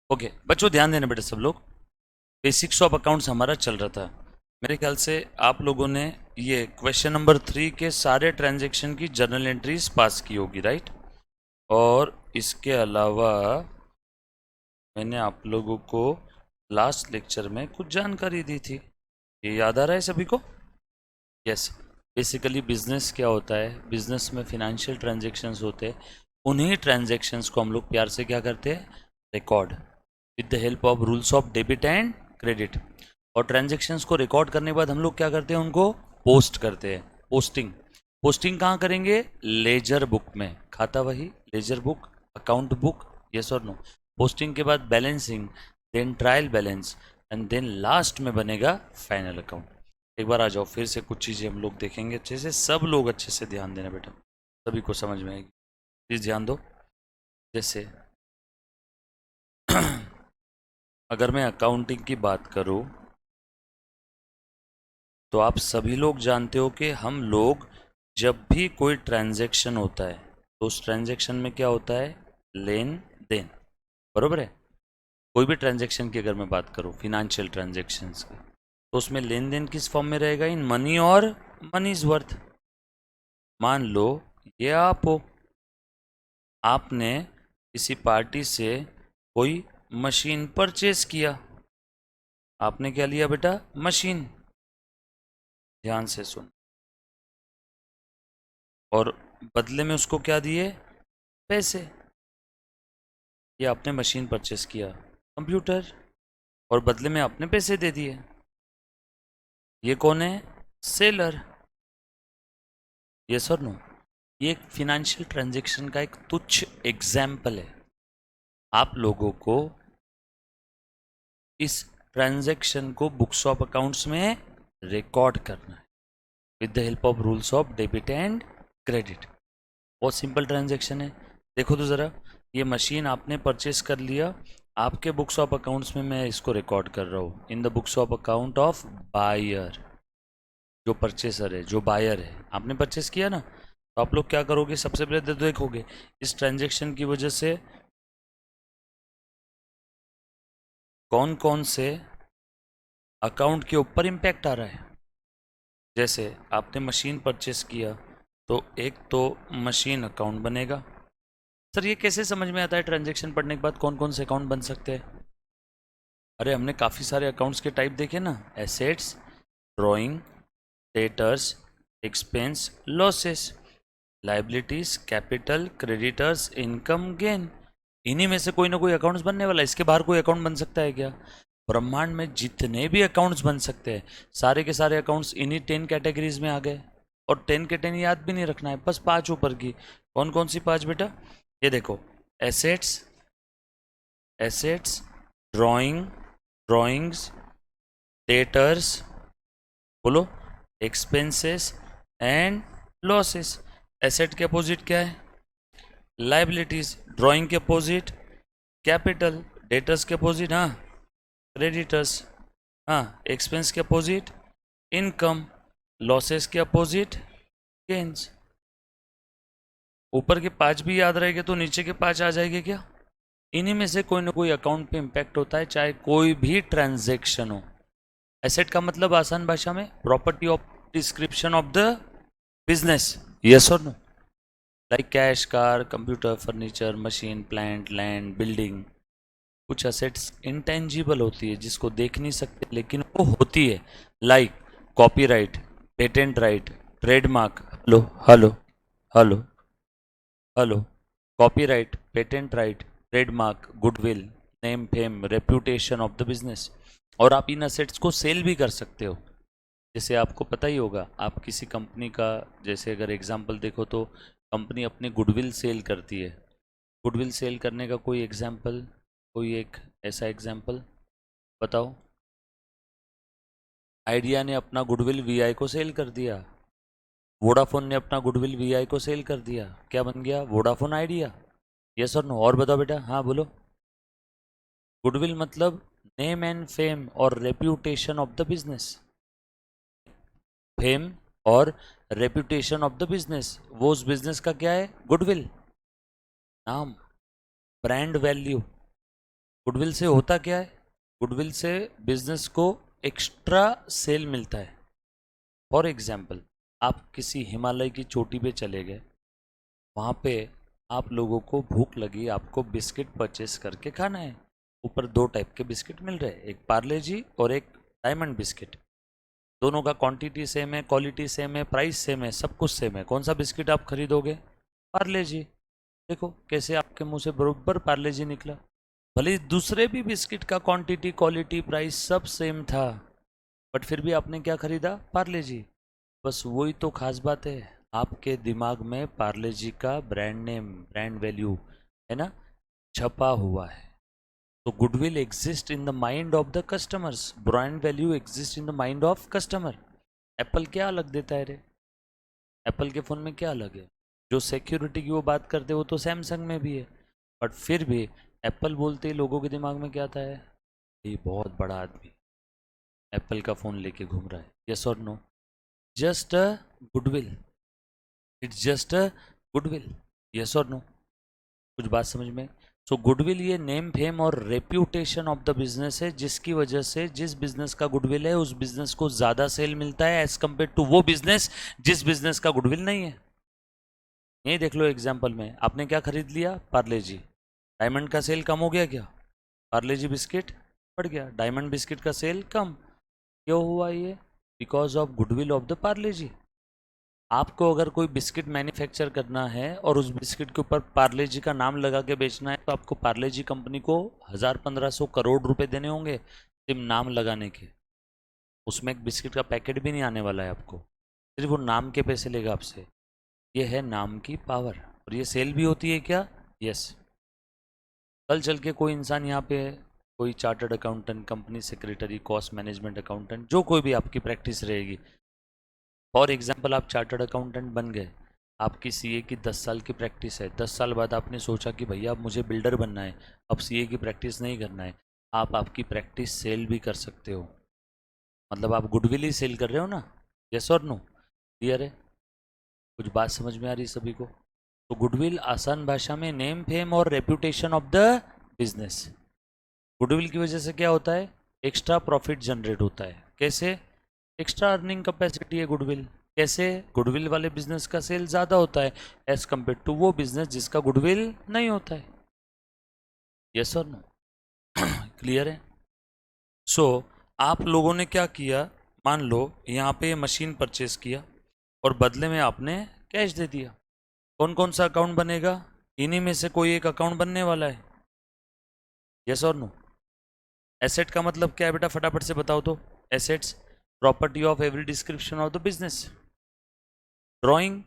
Okay बच्चों, ध्यान देना बेटा सब लोग। बेसिक्स ऑफ अकाउंट्स हमारा चल रहा था। मेरे ख्याल से आप लोगों ने ये क्वेश्चन नंबर 3 के सारे ट्रांजैक्शन की जर्नल एंट्रीज पास की होगी, राइट। और इसके अलावा मैंने आप लोगों को लास्ट लेक्चर में कुछ जानकारी दी थी, ये याद आ रहा है सभी को? यस। बेसिकली बिजनेस क्या होता है, बिजनेस में फिनेंशियल ट्रांजैक्शंस होते हैं। उन्हीं ट्रांजैक्शंस को हम लोग प्यार से क्या करते हैं, record with the help of rules of debit and credit. और ट्रांजैक्शंस को रिकॉर्ड करने के बाद हम लोग क्या करते हैं, उनको पोस्ट करते हैं। पोस्टिंग पोस्टिंग कहाँ करेंगे? लेजर बुक में। खाता वही, ledger book, account book, yes और नो। पोस्टिंग के बाद balancing, then trial balance, and then last में बनेगा फाइनल अकाउंट। एक बार आ जाओ, फिर से कुछ चीज़ें हम लोग देखेंगे अच्छे से। सब लोग अच्छे से ध्यान देना बेटा, सभी को समझ में आएगी, प्लीज़ ध्यान दो। जैसे अगर मैं अकाउंटिंग की बात करूं तो आप सभी लोग जानते हो कि हम लोग जब भी कोई ट्रांजैक्शन होता है तो उस ट्रांजैक्शन में क्या होता है, लेन देन, बरोबर है। कोई भी ट्रांजैक्शन की अगर मैं बात करूं, फिनेंशियल ट्रांजैक्शंस की, तो उसमें लेन देन किस फॉर्म में रहेगा, इन मनी और मनी इज वर्थ। मान लो ये आप हो, आपने किसी पार्टी से कोई मशीन परचेज किया। आपने क्या लिया बेटा, मशीन। ध्यान से सुन। और बदले में उसको क्या दिए, पैसे। ये आपने मशीन परचेस किया, कंप्यूटर, और बदले में आपने पैसे दे दिए। ये कौन है, सेलर। यस और नो। ये एक फिनेंशियल ट्रांजैक्शन का एक तुच्छ एग्जाम्पल है। आप लोगों को इस ट्रांजैक्शन को बुक्स ऑफ अकाउंट्स में रिकॉर्ड करना है with the help of rules of debit and credit. बहुत सिंपल ट्रांजैक्शन है। देखो तो ज़रा, ये मशीन आपने परचेस कर लिया, आपके बुक्स ऑफ अकाउंट्स में मैं इसको रिकॉर्ड कर रहा हूँ in the books of account of buyer. जो परचेसर है, जो बायर है, आपने परचेस किया ना, तो आप लोग क्या करोगे, सबसे पहले तो देखोगे इस ट्रांजैक्शन की वजह से कौन कौन से अकाउंट के ऊपर इम्पैक्ट आ रहा है। जैसे आपने मशीन परचेस किया तो एक तो मशीन अकाउंट बनेगा। सर ये कैसे समझ में आता है, ट्रांजैक्शन पढ़ने के बाद कौन कौन से अकाउंट बन सकते हैं? अरे हमने काफ़ी सारे अकाउंट्स के टाइप देखे ना, assets, drawing, debtors, expense, losses, liabilities, capital, creditors, income, gain. इन्हीं में से कोई ना कोई अकाउंट्स बनने वाला है। इसके बाहर कोई अकाउंट बन सकता है क्या? ब्रह्मांड में जितने भी अकाउंट्स बन सकते हैं, सारे के सारे अकाउंट्स इन्हीं 10 कैटेगरीज में आ गए। और 10 के 10 याद भी नहीं रखना है, बस 5 ऊपर की। कौन कौन सी 5 बेटा? ये देखो, assets, assets, drawing, drawings, debtors, बोलो, एक्सपेंसेस एंड लॉसेस। एसेट के अपोजिट क्या है, लाइबिलिटीज। ड्राइंग के अपोजिट कैपिटल। डेटर्स के अपोजिट, हाँ, क्रेडिटर्स। हाँ, एक्सपेंस के अपोजिट इनकम। लॉसेस के अपोजिट गेन्स। ऊपर के 5 भी याद रहेंगे तो नीचे के 5 आ जाएंगे क्या? इन्हीं में से कोई ना कोई अकाउंट पे इम्पैक्ट होता है, चाहे कोई भी ट्रांजैक्शन हो। एसेट का मतलब आसान भाषा में property of description of the business, yes और no. Like cash, car, computer, furniture, machine, plant, land, building. कुछ असेट्स इंटेंजिबल होती है जिसको देख नहीं सकते लेकिन वो होती है, like copyright, patent right, trademark. Hello hello hello hello. Copyright, patent right, trademark, goodwill, name fame, reputation of the business. और आप इन असेट्स को सेल भी कर सकते हो। जैसे आपको पता ही होगा, आप किसी कंपनी का, जैसे अगर एग्जांपल देखो तो कंपनी अपनी गुडविल सेल करती है। गुडविल सेल करने का कोई एग्जांपल, कोई एक ऐसा एग्जांपल बताओ। आइडिया ने अपना गुडविल वीआई को सेल कर दिया। वोडाफोन ने अपना गुडविल वीआई को सेल कर दिया, क्या बन गया, वोडाफोन आइडिया। यस और नो? और बताओ बेटा, हाँ बोलो। गुडविल मतलब नेम एंड फेम और reputation of the business. Fame और रेप्यूटेशन ऑफ द बिजनेस, वो उस बिजनेस का क्या है, गुडविल, नाम, ब्रांड वैल्यू। गुडविल से होता क्या है? गुडविल से बिजनेस को एक्स्ट्रा सेल मिलता है। फॉर एग्जाम्पल, आप किसी हिमालय की चोटी पे चले गए, वहाँ पे आप लोगों को भूख लगी, आपको बिस्किट परचेस करके खाना है। ऊपर 2 टाइप के बिस्किट मिल रहे हैं, एक पार्ले जी और एक डायमंड बिस्किट। दोनों का क्वांटिटी सेम है, क्वालिटी सेम है, प्राइस सेम है, सब कुछ सेम है। कौन सा बिस्किट आप खरीदोगे? पार्ले जी। देखो कैसे आपके मुंह से बरोबर पार्ले जी निकला। भले ही दूसरे भी बिस्किट का क्वांटिटी, क्वालिटी, प्राइस सब सेम था, बट फिर भी आपने क्या खरीदा? पार्ले जी। बस वही तो खास बात है, आपके दिमाग में पार्ले जी का ब्रांड नेम, ब्रांड वैल्यू है ना, छपा हुआ है। तो goodwill exist in the mind of the customers, brand value exist in the mind of customer. Apple क्या अलग देता है रे? एप्पल के फ़ोन में क्या अलग है? जो सिक्योरिटी की वो बात करते वो तो सैमसंग में भी है, बट फिर भी एप्पल बोलते ही लोगों के दिमाग में क्या आता है? ये बहुत बड़ा आदमी एप्पल का फ़ोन लेके घूम रहा है। यस और no? Just a goodwill, it's just a goodwill. Yes और नो? कुछ बात समझ में? सो गुडविल ये नेम, फेम और रेप्यूटेशन ऑफ द बिजनेस है, जिसकी वजह से जिस बिजनेस का गुडविल है उस बिजनेस को ज़्यादा सेल मिलता है एज कम्पेयर टू वो बिजनेस जिस बिजनेस का गुडविल नहीं है। यही देख लो एग्जाम्पल में, आपने क्या खरीद लिया? पार्ले जी। डायमंड का सेल कम हो गया क्या? पार्ले जी बिस्किट बढ़ गया, डायमंड बिस्किट का सेल कम। क्यों हुआ ये? Because of goodwill of the Parle G. आपको अगर कोई बिस्किट मैन्युफैक्चर करना है और उस बिस्किट के ऊपर पार्ले जी का नाम लगा के बेचना है, तो आपको पार्ले जी कंपनी को 1000-1500 करोड़ रुपए देने होंगे सिर्फ नाम लगाने के। उसमें एक बिस्किट का पैकेट भी नहीं आने वाला है आपको, सिर्फ वो नाम के पैसे लेगा आपसे। ये है नाम की पावर। और ये सेल भी होती है क्या? यस। कल चल के कोई इंसान यहाँ पे, कोई chartered accountant, company secretary, cost management accountant, जो कोई भी आपकी प्रैक्टिस रहेगी, फॉर एग्जांपल आप चार्टर्ड अकाउंटेंट बन गए, आपकी सीए की 10 साल की प्रैक्टिस है, 10 साल बाद आपने सोचा कि भैया अब मुझे बिल्डर बनना है, अब सीए की प्रैक्टिस नहीं करना है, आप आपकी प्रैक्टिस सेल भी कर सकते हो। मतलब आप गुडविल ही सेल कर रहे हो ना? यस और नो? क्लियर है? कुछ बात समझ में आ रही सभी को? तो गुडविल आसान भाषा में नेम, फेम और reputation of the business. Goodwill की वजह से क्या होता है? एक्स्ट्रा प्रॉफिट जनरेट होता है। कैसे? एक्स्ट्रा अर्निंग कैपेसिटी है गुडविल। कैसे? गुडविल वाले बिजनेस का सेल ज़्यादा होता है एज कम्पेयर टू वो बिजनेस जिसका गुडविल नहीं होता है। यस और नो? क्लियर है? सो आप लोगों ने क्या किया? मान लो यहाँ पे मशीन परचेस किया और बदले में आपने कैश दे दिया। कौन कौन सा अकाउंट बनेगा? इन्हीं में से कोई एक अकाउंट बनने वाला है। यस और नो? एसेट का मतलब क्या है बेटा, फटाफट से बताओ तो। Assets, property of every description of the business. Drawing,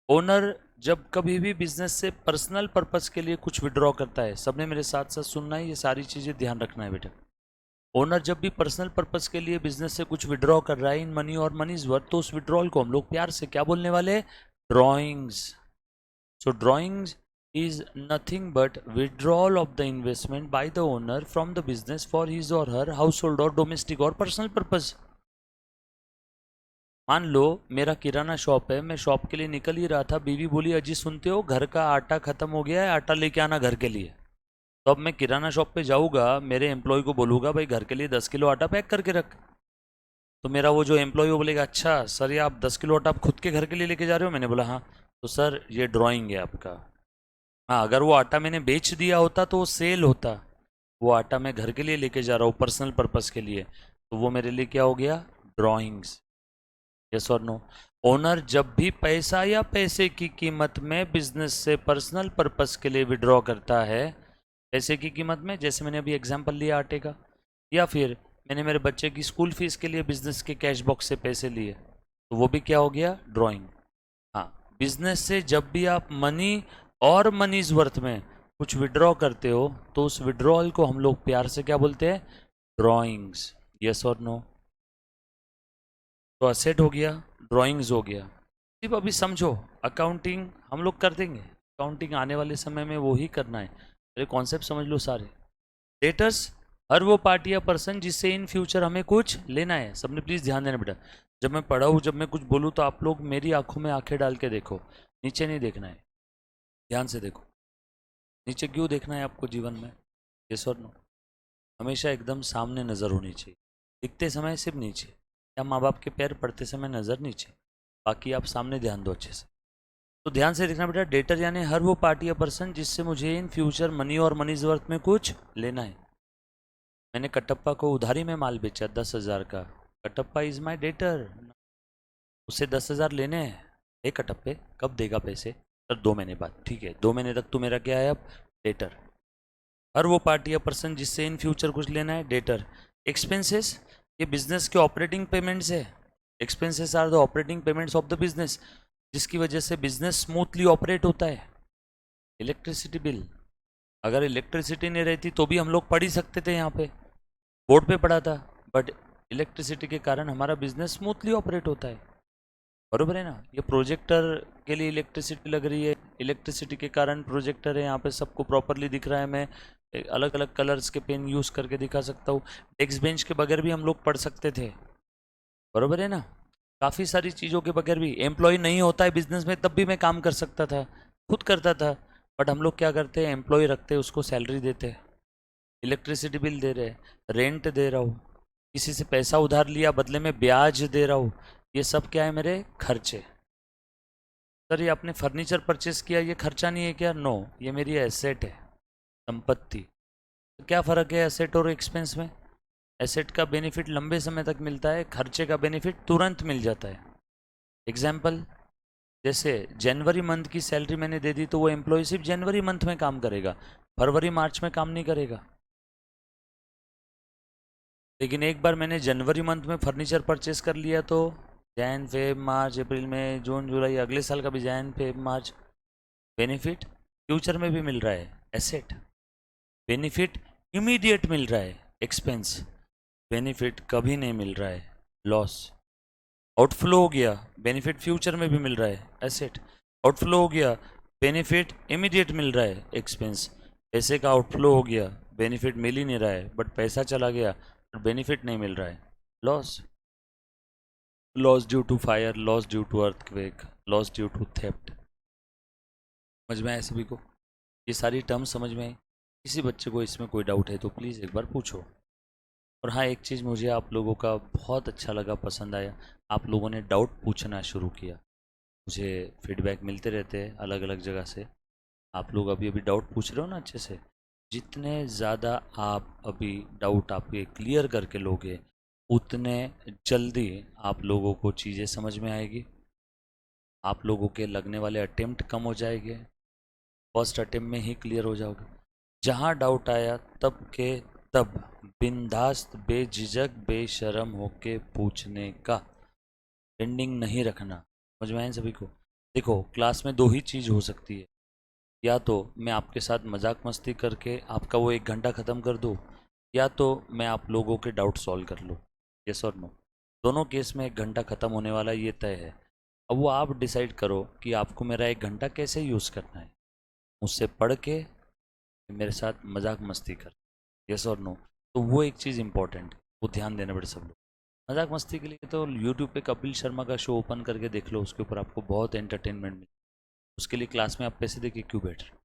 owner जब कभी भी बिजनेस से पर्सनल पर्पस के लिए कुछ विड्रॉ करता है, सबने मेरे साथ साथ सुनना है, ये सारी चीजें ध्यान रखना है बेटा। ओनर जब भी पर्सनल पर्पस के लिए बिजनेस से कुछ विड्रॉ कर रहा है इन मनी और मनी इज वर्थ, तो उस विड्रॉल को हम लोग प्यार से क्या बोलने वाले? Drawings. So drawings is nothing but withdrawal of the investment by the owner from the business for his or her household or domestic or personal purpose। मान लो मेरा किराना शॉप है, मैं शॉप के लिए निकल ही रहा था, बीवी बोली अजी सुनते हो घर का आटा खत्म हो गया है, आटा लेके आना घर के लिए। तो अब मैं किराना शॉप पे जाऊंगा, मेरे एम्प्लॉय को बोलूंगा भाई घर के लिए 10 किलो आटा पैक करके रख। तो मेरा वो जो एम्प्लॉय वो बोलेगा अच्छा सर ये आप 10 किलो आटा आप खुद के घर के लिए लेके जा रहे हो? मैंने बोला हाँ। तो सर ये ड्राइंग है आपका। हाँ, अगर वो आटा मैंने बेच दिया होता तो वो सेल होता। वो आटा मैं घर के लिए लेके जा रहा हूँ पर्सनल पर्पस के लिए, तो वो मेरे लिए क्या हो गया? ड्राइंग्स। यस और नो? ओनर जब भी पैसा या पैसे की कीमत में बिजनेस से पर्सनल पर्पस के लिए विड्रॉ करता है, पैसे की कीमत में, जैसे मैंने अभी एग्जांपल लिया आटे का, या फिर मैंने मेरे बच्चे की स्कूल फीस के लिए बिजनेस के कैश बॉक्स से पैसे लिए, तो वो भी क्या हो गया? ड्राइंग। हाँ, बिजनेस से जब भी आप मनी और मनीज वर्थ में कुछ विड्रॉ करते हो, तो उस विड्रॉल को हम लोग प्यार से क्या बोलते हैं? ड्राइंग्स। यस और नो? तो असेट हो गया, ड्राइंग्स हो गया। सिर्फ अभी समझो, अकाउंटिंग हम लोग कर देंगे, अकाउंटिंग आने वाले समय में वो ही करना है। मेरे कॉन्सेप्ट समझ लो सारे। डेटर्स, हर वो पार्टी या पर्सन जिससे इन फ्यूचर हमें कुछ लेना है। सबने प्लीज़ ध्यान देना बेटा, जब मैं पढ़ा हूँ, जब मैं कुछ बोलूँ तो आप लोग मेरी आंखों में आंखें डाल के देखो, नीचे नहीं देखना है, ध्यान से देखो। नीचे क्यों देखना है आपको जीवन में? यस और नो? हमेशा एकदम सामने नज़र होनी चाहिए, दिखते समय सिर्फ नीचे, या माँ बाप के पैर पड़ते समय नज़र नीचे, बाकी आप सामने ध्यान दो अच्छे से। तो ध्यान से देखना बेटा, डेटर यानी हर वो पार्टी या पर्सन जिससे मुझे इन फ्यूचर मनी और मनीज वर्थ में कुछ लेना है। मैंने कटप्पा को उधारी में माल बेचा 10,000 का, कटप्पा इज माई डेटर, उससे 10,000 लेने हैं। हे कटप्पे, कब देगा पैसे? सर 2 महीने बाद। ठीक है, 2 महीने तक तू मेरा क्या है अब? डेटर। हर वो पार्टी या पर्सन जिससे इन फ्यूचर कुछ लेना है, डेटर। एक्सपेंसेस, ये बिजनेस के ऑपरेटिंग पेमेंट्स है। Expenses are the operating payments of the business, जिसकी वजह से बिजनेस स्मूथली ऑपरेट होता है। इलेक्ट्रिसिटी बिल, अगर इलेक्ट्रिसिटी नहीं रहती तो भी हम लोग पढ़ ही सकते थे, यहाँ पे बोर्ड पे पढ़ा था, बट इलेक्ट्रिसिटी के कारण हमारा बिजनेस स्मूथली ऑपरेट होता है। बरोबर है ना? ये प्रोजेक्टर के लिए इलेक्ट्रिसिटी लग रही है, इलेक्ट्रिसिटी के कारण प्रोजेक्टर है, यहाँ पे सबको प्रॉपरली दिख रहा है। मैं अलग अलग कलर्स के पेन यूज़ करके दिखा सकता हूँ। डेस्क बेंच के बगैर भी हम लोग पढ़ सकते थे। बरोबर है ना? काफ़ी सारी चीज़ों के बगैर भी, एम्प्लॉय नहीं होता है बिजनेस में तब भी मैं काम कर सकता था, खुद करता था। बट हम लोग क्या करते हैं, एम्प्लॉय रखते हैं, उसको सैलरी देते हैं, इलेक्ट्रिसिटी बिल दे रहे, रेंट दे रहा हूँ, किसी से पैसा उधार लिया बदले में ब्याज दे रहा हूँ, ये सब क्या है? मेरे खर्चे। सर ये आपने फर्नीचर परचेस किया, ये खर्चा नहीं है क्या? नो, ये मेरी एसेट है, संपत्ति। तो क्या फ़र्क है एसेट और एक्सपेंस में? एसेट का बेनिफिट लंबे समय तक मिलता है, खर्चे का बेनिफिट तुरंत मिल जाता है। एग्जाम्पल, जैसे जनवरी मंथ की सैलरी मैंने दे दी तो वो एम्प्लॉय सिर्फ जनवरी मंथ में काम करेगा, फरवरी मार्च में काम नहीं करेगा। लेकिन एक बार मैंने जनवरी मंथ में फर्नीचर परचेस कर लिया तो जैन फेब मार्च अप्रैल मई जून जुलाई, अगले साल का भी Jan Feb March, benefit future में भी मिल रहा है। एसेट, बेनिफिट इमीडिएट मिल रहा है। एक्सपेंस, बेनिफिट कभी नहीं मिल रहा है, लॉस। आउटफ्लो हो गया, बेनिफिट फ्यूचर में भी मिल रहा है, एसेट। आउटफ्लो हो गया, बेनिफिट इमीडिएट मिल रहा है, एक्सपेंस। पैसे का आउटफ्लो हो गया, बेनिफिट मिल ही नहीं रहा है, बट पैसा चला गया और बेनिफिट नहीं मिल रहा है, loss. Loss due to fire, loss due to earthquake, loss due to theft. समझ में आए सभी को? ये सारी टर्म समझ में आई? किसी बच्चे को इसमें कोई डाउट है तो प्लीज़ एक बार पूछो। और हाँ, एक चीज़ मुझे आप लोगों का बहुत अच्छा लगा, पसंद आया, आप लोगों ने डाउट पूछना शुरू किया। मुझे फीडबैक मिलते रहते हैं अलग अलग जगह से, आप लोग अभी अभी डाउट पूछ रहे हो ना अच्छे से। जितने ज़्यादा आप अभी डाउट आपके क्लियर करके लोगे, उतने जल्दी आप लोगों को चीज़ें समझ में आएगी, आप लोगों के लगने वाले अटेम्प्ट कम हो जाएंगे, फर्स्ट अटेम्प्ट में ही क्लियर हो जाओगे। जहाँ डाउट आया तब के तब बिंदास्त बेझिझक बेशर्म होके पूछने का, पेंडिंग नहीं रखना। समझ में आए सभी को? देखो, क्लास में दो ही चीज़ हो सकती है, या तो मैं आपके साथ मजाक मस्ती करके आपका वो 1 घंटा ख़त्म कर दूँ, या तो मैं आप लोगों के डाउट सॉल्व कर लूँ। यस और नो, दोनों केस में 1 घंटा ख़त्म होने वाला, ये तय है। अब वो आप डिसाइड करो कि आपको मेरा 1 घंटा कैसे यूज़ करना है, मुझसे पढ़ के, मेरे साथ मजाक मस्ती कर। यस और नो? तो वो एक चीज़ इंपॉर्टेंट है, वो ध्यान देना पड़े सब लोग। मजाक मस्ती के लिए तो यूट्यूब पे कपिल शर्मा का शो ओपन करके देख लो, उसके ऊपर आपको बहुत एंटरटेनमेंट मिले। उसके लिए क्लास में आप पैसे दे के क्यों बैठ रहे हो?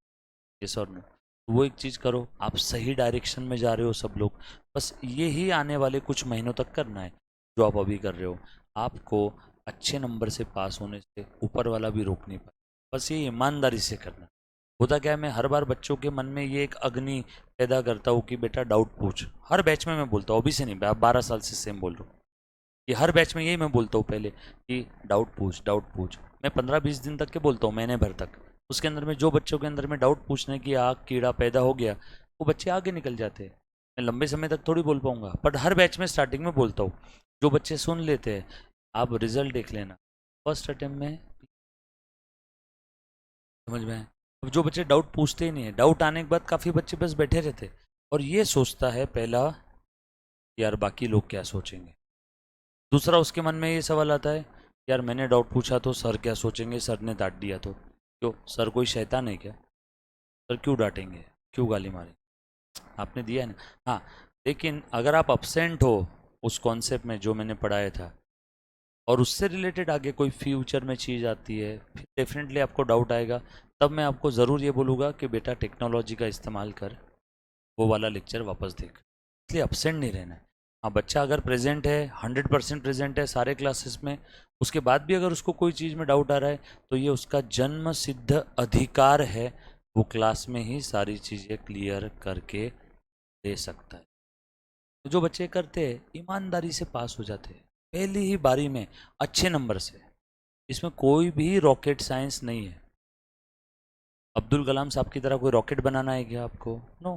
यस और नो? तो वो एक चीज़ करो, आप सही डायरेक्शन में जा रहे हो सब लोग, बस ये ही आने वाले कुछ महीनों तक करना है जो आप अभी कर रहे हो। आपको अच्छे नंबर से पास होने से ऊपर वाला भी रोक नहीं पाए, बस ये ईमानदारी से करना। होता क्या है, मैं हर बार बच्चों के मन में ये एक अग्नि पैदा करता हूँ कि बेटा डाउट पूछ। हर बैच में मैं बोलता हूँ, अभी से नहीं, 12 साल से सेम बोल रहा हूँ, कि हर बैच में यही मैं बोलता हूँ पहले कि डाउट पूछ, डाउट पूछ। मैं 15-20 दिन तक के बोलता हूँ, महीने भर तक। उसके अंदर में जो बच्चों के अंदर में डाउट पूछने की आग कीड़ा पैदा हो गया, वो बच्चे आगे निकल जाते हैं। मैं लंबे समय तक थोड़ी बोल पाऊंगा, बट हर बैच में स्टार्टिंग में बोलता हूँ। जो बच्चे सुन लेते हैं, आप रिजल्ट देख लेना, फर्स्ट अटेम्प्ट में। समझ में आए? अब जो बच्चे डाउट पूछते ही नहीं है, डाउट आने के बाद काफ़ी बच्चे बस बैठे रहते और ये सोचता है पहला, यार बाकी लोग क्या सोचेंगे। दूसरा, उसके मन में ये सवाल आता है, यार मैंने डाउट पूछा तो सर क्या सोचेंगे, सर ने डांट दिया तो। क्यों? सर कोई शैतान है क्या? सर क्यों डांटेंगे, क्यों गाली मारेंगे? आपने दिया है ना। हाँ, लेकिन अगर आप अपसेंट हो उस कॉन्सेप्ट में जो मैंने पढ़ाया था, और उससे रिलेटेड आगे कोई फ्यूचर में चीज़ आती है, फिर डेफिनेटली आपको डाउट आएगा। तब मैं आपको ज़रूर ये बोलूँगा कि बेटा टेक्नोलॉजी का इस्तेमाल कर, वो वाला लेक्चर वापस देख। इसलिए अपसेंट नहीं रहना है। हाँ, बच्चा अगर प्रेजेंट है, 100% प्रेजेंट है सारे क्लासेस में, उसके बाद भी अगर उसको कोई चीज़ में डाउट आ रहा है तो ये उसका जन्म सिद्ध अधिकार है, वो क्लास में ही सारी चीज़ें क्लियर करके दे सकता है। तो जो बच्चे करते हैं ईमानदारी से पास हो जाते हैं पहली ही बारी में अच्छे नंबर से। इसमें कोई भी रॉकेट साइंस नहीं है। अब्दुल कलाम साहब की तरह कोई रॉकेट बनाना है क्या आपको? नो।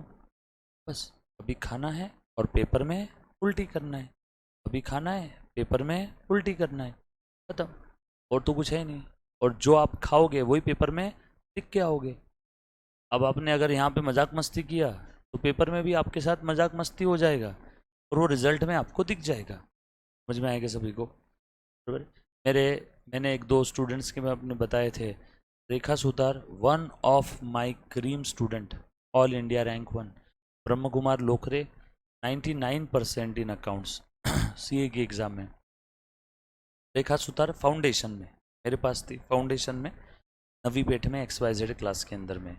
बस अभी खाना है और पेपर में उल्टी करना है, अभी खाना है पेपर में उल्टी करना है, खत्म। और तो कुछ है नहीं। और जो आप खाओगे वही पेपर में लिख के आओगे। अब आपने अगर यहाँ पे मजाक मस्ती किया तो पेपर में भी आपके साथ मजाक मस्ती हो जाएगा और वो रिजल्ट में आपको दिख जाएगा। समझ में आएगा सभी को? बराबर। मेरे मैंने एक दो स्टूडेंट्स के मैं अपने बताए थे। Rekha Sutar, one of my cream student, all India rank 1। Brahma Kumar Lokhare, 99% in accounts CA की एग्ज़ाम में। रेखा सुतार फाउंडेशन में मेरे पास थी, फाउंडेशन में नवी पेठ में XYZ क्लास के अंदर में।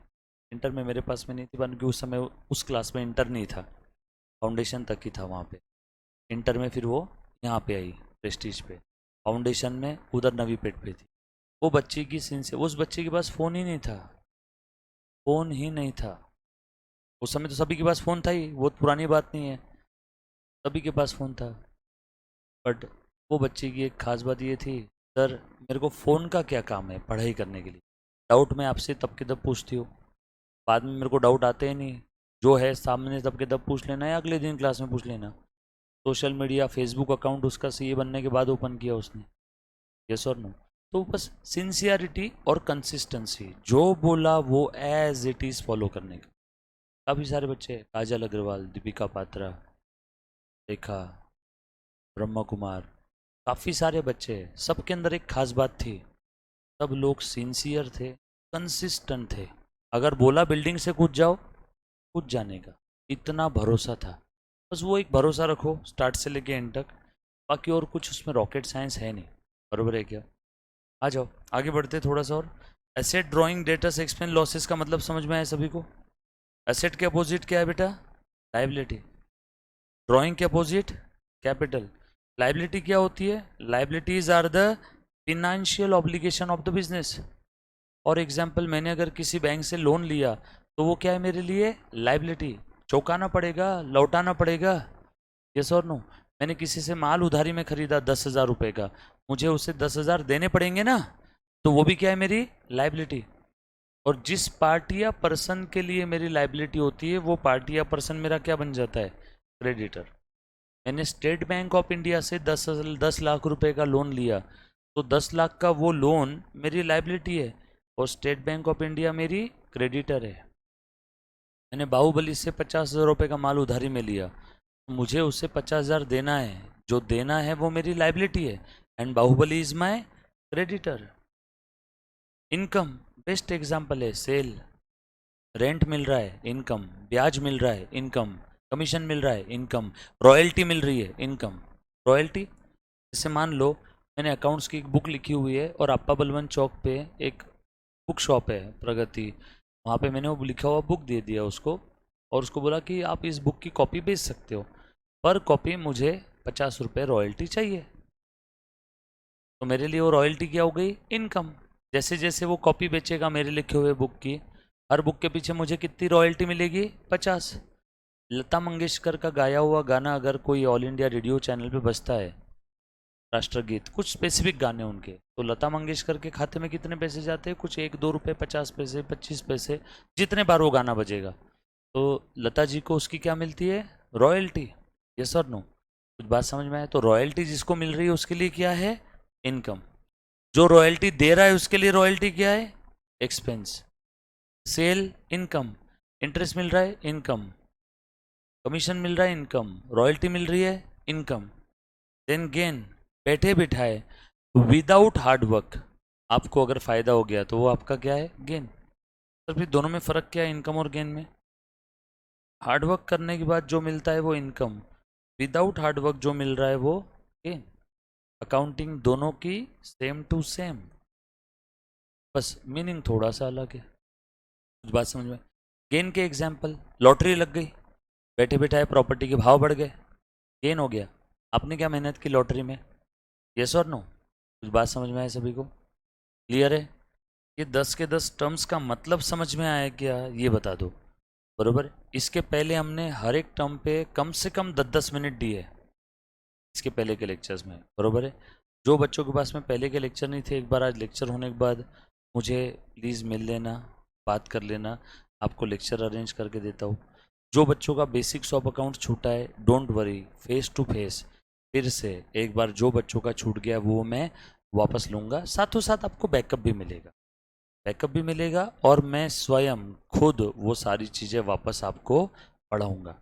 इंटर में मेरे पास में नहीं थी क्योंकि उस समय उस क्लास में इंटर नहीं था, फाउंडेशन तक ही था वहाँ पे। इंटर में फिर वो यहाँ पे आई प्रेस्टीज पे, फाउंडेशन में उधर नवी पेठ पे थी। वो बच्चे की सीन से, उस बच्चे के पास फ़ोन ही नहीं था, फ़ोन ही नहीं था। उस समय तो सभी के पास फ़ोन था ही, बहुत पुरानी बात नहीं है, सभी के पास फ़ोन था। बट वो बच्चे की एक खास बात ये थी, सर मेरे को फ़ोन का क्या काम है पढ़ाई करने के लिए, डाउट मैं आपसे तब के तब पूछती हूँ, बाद में मेरे को डाउट आते ही नहीं। जो है सामने तब के तब पूछ लेना या अगले दिन क्लास में पूछ लेना। सोशल मीडिया फेसबुक अकाउंट उसका सीए बनने के बाद ओपन किया उसने, यस और नो? तो बस सिंसियरिटी और कंसिस्टेंसी, जो बोला वो एज इट इज़ फॉलो करने का। काफ़ी सारे बच्चे, काजल अग्रवाल, दीपिका पात्रा, रेखा, ब्रह्मा कुमार, काफ़ी सारे बच्चे, सबके अंदर एक खास बात थी, सब लोग सिंसियर थे, कंसिस्टेंट थे। अगर बोला बिल्डिंग से कूद जाओ, कूद जाने का इतना भरोसा था। बस वो एक भरोसा रखो स्टार्ट से लेके एंड तक, बाकी और कुछ उसमें रॉकेट साइंस है नहीं। बरोबर है क्या? आ जाओ आगे बढ़ते थोड़ा सा और। एसेट ड्राइंग डेटा से एक्सप्लेन लॉसेस का मतलब समझ में आया सभी को? एसेट के अपोजिट क्या है बेटा? लाइबिलिटी। ड्राइंग के अपोजिट कैपिटल। लाइबिलिटी क्या होती है? Liabilities are the financial obligation of the business. और एग्जाम्पल, मैंने अगर किसी बैंक से लोन लिया तो वो क्या है मेरे लिए? लाइबिलिटी। चौकाना पड़ेगा, लौटाना पड़ेगा, यस और नो? मैंने किसी से माल उधारी में खरीदा 10,000 रुपये का, मुझे उसे 10,000 देने पड़ेंगे ना, तो वो भी क्या है? मेरी लाइबिलिटी। और जिस पार्टी या पर्सन के लिए मेरी लाइबिलिटी होती है वो पार्टी या पर्सन मेरा क्या बन जाता है? क्रेडिटर। मैंने स्टेट बैंक ऑफ इंडिया से 10 लाख रुपए का लोन लिया, तो 10 लाख का वो लोन मेरी लाइबिलिटी है और स्टेट बैंक ऑफ इंडिया मेरी क्रेडिटर है। मैंने बाहुबली से 50,000 रुपये का माल उधारी में लिया, तो मुझे उसे 50,000 देना है, जो देना है वो मेरी लाइबिलिटी है and Baahubali is my creditor. Income best example है, सेल। रेंट मिल रहा है, इनकम। ब्याज मिल रहा है, इनकम। कमीशन मिल रहा है, इनकम। रॉयल्टी मिल रही है, इनकम। रॉयल्टी जैसे मान लो मैंने अकाउंट्स की एक बुक लिखी हुई है और अप्पा बलवन चौक पे एक बुक शॉप है प्रगति, वहाँ पे मैंने वो लिखा हुआ बुक दे दिया उसको और उसको बोला कि आप इस बुक की कॉपी बेच सकते हो, पर कॉपी मुझे 50 रुपये रॉयल्टी चाहिए। तो मेरे लिए वो रॉयल्टी क्या हो गई? इनकम। जैसे जैसे वो कॉपी बेचेगा मेरे लिखे हुए बुक की, हर बुक के पीछे मुझे कितनी रॉयल्टी मिलेगी? 50। लता मंगेशकर का गाया हुआ गाना अगर कोई ऑल इंडिया रेडियो चैनल पे बजता है, राष्ट्रगीत, कुछ स्पेसिफिक गाने उनके, तो लता मंगेशकर के खाते में कितने पैसे जाते हैं? कुछ 1-2 रुपये, 50 पैसे, 25 पैसे, जितने बार वो गाना बजेगा। तो लता जी को उसकी क्या मिलती है? रॉयल्टी। यस और नो? कुछ बात समझ में आए? तो रॉयल्टी जिसको मिल रही है उसके लिए क्या है? इनकम। जो रॉयल्टी दे रहा है उसके लिए रॉयल्टी क्या है? एक्सपेंस। Sale, income. इंटरेस्ट मिल रहा है, इनकम। कमीशन मिल रहा है, इनकम। रॉयल्टी मिल रही है, इनकम। देन गेन, बैठे बिठाए विदाउट हार्ड वर्क आपको अगर फायदा हो गया तो वो आपका क्या है? गेन। तो फिर दोनों में फर्क क्या है इनकम और गेन में? हार्ड वर्क करने के बाद जो मिलता है वो इनकम, विदाउट हार्ड वर्क जो मिल रहा है वो गेन। अकाउंटिंग दोनों की सेम टू सेम, बस मीनिंग थोड़ा सा अलग है। कुछ बात समझ में? गेन के एग्जाम्पल, लॉटरी लग गई, बैठे बिठाए प्रॉपर्टी के भाव बढ़ गए, गेन हो गया। आपने क्या मेहनत की लॉटरी में? यस और नो? कुछ बात समझ में आए सभी को? क्लियर है? ये 10 के 10 टर्म्स का मतलब समझ में आया क्या, ये बता दो। बरोबर। इसके पहले हमने हर एक टर्म पे कम से कम 10-10 मिनट दिए इसके पहले के लेक्चर्स में, बरोबर है। जो बच्चों के पास में पहले के लेक्चर नहीं थे, एक बार आज लेक्चर होने के बाद मुझे प्लीज़ मिल लेना, बात कर लेना, आपको लेक्चर अरेंज करके देता हूँ। जो बच्चों का बेसिक्स ऑफ अकाउंट छूटा है, don't worry, face to face फिर से एक बार जो बच्चों का छूट गया वो मैं वापस लूँगा। साथों साथ आपको बैकअप भी मिलेगा, बैकअप भी मिलेगा, और मैं स्वयं खुद वो सारी चीज़ें वापस आपको पढ़ाऊँगा।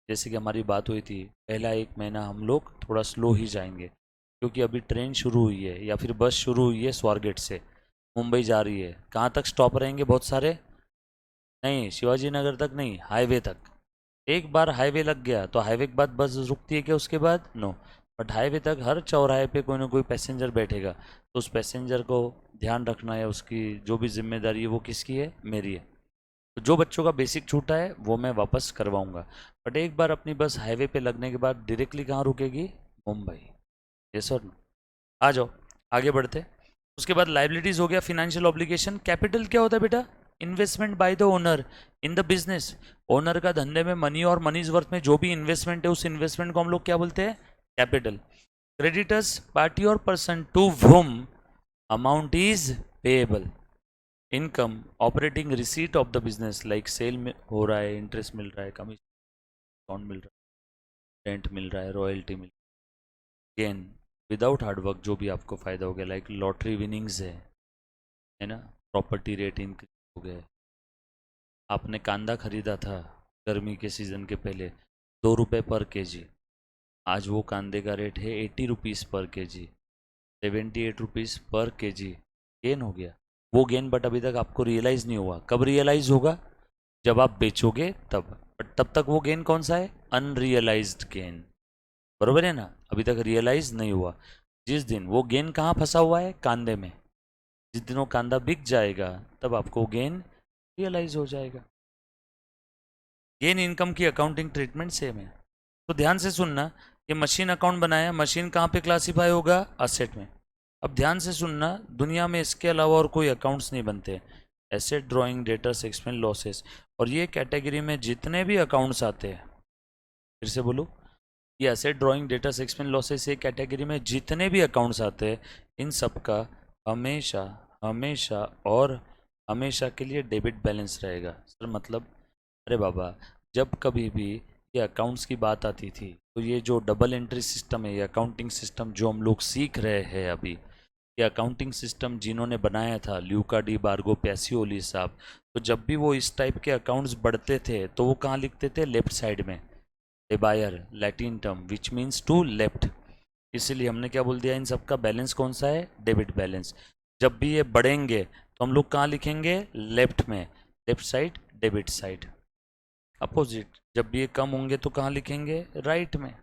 जैसे कि हमारी बात हुई थी, पहला 1 महीना हम लोग थोड़ा स्लो ही जाएंगे, क्योंकि अभी ट्रेन शुरू हुई है या फिर बस शुरू हुई है स्वारगेट से, मुंबई जा रही है। कहाँ तक स्टॉप रहेंगे? बहुत सारे नहीं, शिवाजी नगर तक नहीं, हाईवे तक। एक बार हाईवे लग गया तो हाईवे के बाद बस रुकती है क्या उसके बाद? नो। बट हाईवे तक हर चौराहे पे कोई ना कोई पैसेंजर बैठेगा, तो उस पैसेंजर को ध्यान रखना है, उसकी जो भी जिम्मेदारी है वो किसकी है? मेरी है। तो जो बच्चों का बेसिक छूटा है वो मैं वापस करवाऊंगा। बट एक बार अपनी बस हाईवे पे लगने के बाद डायरेक्टली कहाँ रुकेगी? मुंबई। ये सर, आ जाओ आगे बढ़ते। उसके बाद लाइबिलिटीज हो गया, फिनेंशियल ऑब्लिगेशन। कैपिटल क्या होता है बेटा? Investment by the owner in the business. Owner का धंधे में मनी और मनीज वर्थ में जो भी इन्वेस्टमेंट है, उस इन्वेस्टमेंट को हम लोग क्या बोलते हैं? कैपिटल। क्रेडिटर्स, पार्टी और person to whom amount is payable. Income, operating receipt of the business, like sale में हो रहा है, इंटरेस्ट मिल रहा है, कमीशन मिल रहा है, रेंट मिल रहा है, रॉयल्टी मिल रहा है। गेन विदाउट हार्डवर्क जो भी आपको फायदा हो गया, लाइक लॉटरी विनिंग्स है ना, प्रॉपर्टी रेट इंक्रीज हो गया। आपने कांदा खरीदा था गर्मी के सीजन के पहले 2 रुपये पर केजी, आज वो कांदे का रेट है 80 रुपीज़ पर केजी, 78 रुपीज़ पर केजी। गेन हो गया वो गेन, बट अभी तक आपको रियलाइज़ नहीं हुआ। कब रियलाइज़ होगा? जब आप बेचोगे तब। बट तब तक वो गेन कौन सा है? अनरियलाइज्ड गेन, बरोबर है ना? अभी तक रियलाइज नहीं हुआ। जिस दिन वो गेन कहाँ फंसा हुआ है? कांदे में। जिस दिन वो कांदा बिक जाएगा तब आपको गेन रियलाइज हो जाएगा। गेन इनकम की अकाउंटिंग ट्रीटमेंट सेम है। तो ध्यान से सुनना, ये मशीन अकाउंट बनाया, मशीन कहाँ पे क्लासीफाई होगा? असेट में। अब ध्यान से सुनना, दुनिया में इसके अलावा और कोई अकाउंट्स नहीं बनते। Asset, drawing, debtors, expense, losses, और ये कैटेगरी में जितने भी अकाउंट्स आते हैं, फिर से बोलो, ये asset, drawing, debtors, expense, losses, ये कैटेगरी में जितने भी अकाउंट्स आते हैं, इन सब का हमेशा हमेशा और हमेशा के लिए डेबिट बैलेंस रहेगा। सर मतलब? अरे बाबा, जब कभी भी ये अकाउंट्स की बात आती थी, तो ये जो डबल एंट्री सिस्टम है, ये अकाउंटिंग सिस्टम जो हम लोग सीख रहे हैं अभी, ये अकाउंटिंग सिस्टम जिन्होंने बनाया था, ल्यूका डी बार्गो पैसियोली साहब, तो जब भी वो इस टाइप के अकाउंट्स बढ़ते थे तो वो कहाँ लिखते थे? लेफ्ट साइड में। Debere, Latin term which means to left. इसीलिए हमने क्या बोल दिया, इन सब का बैलेंस कौन सा है? Debit balance. जब भी ये बढ़ेंगे तो हम लोग कहाँ लिखेंगे? लेफ्ट में, left side, debit side. Opposite, जब भी ये कम होंगे तो कहाँ लिखेंगे? राइट में।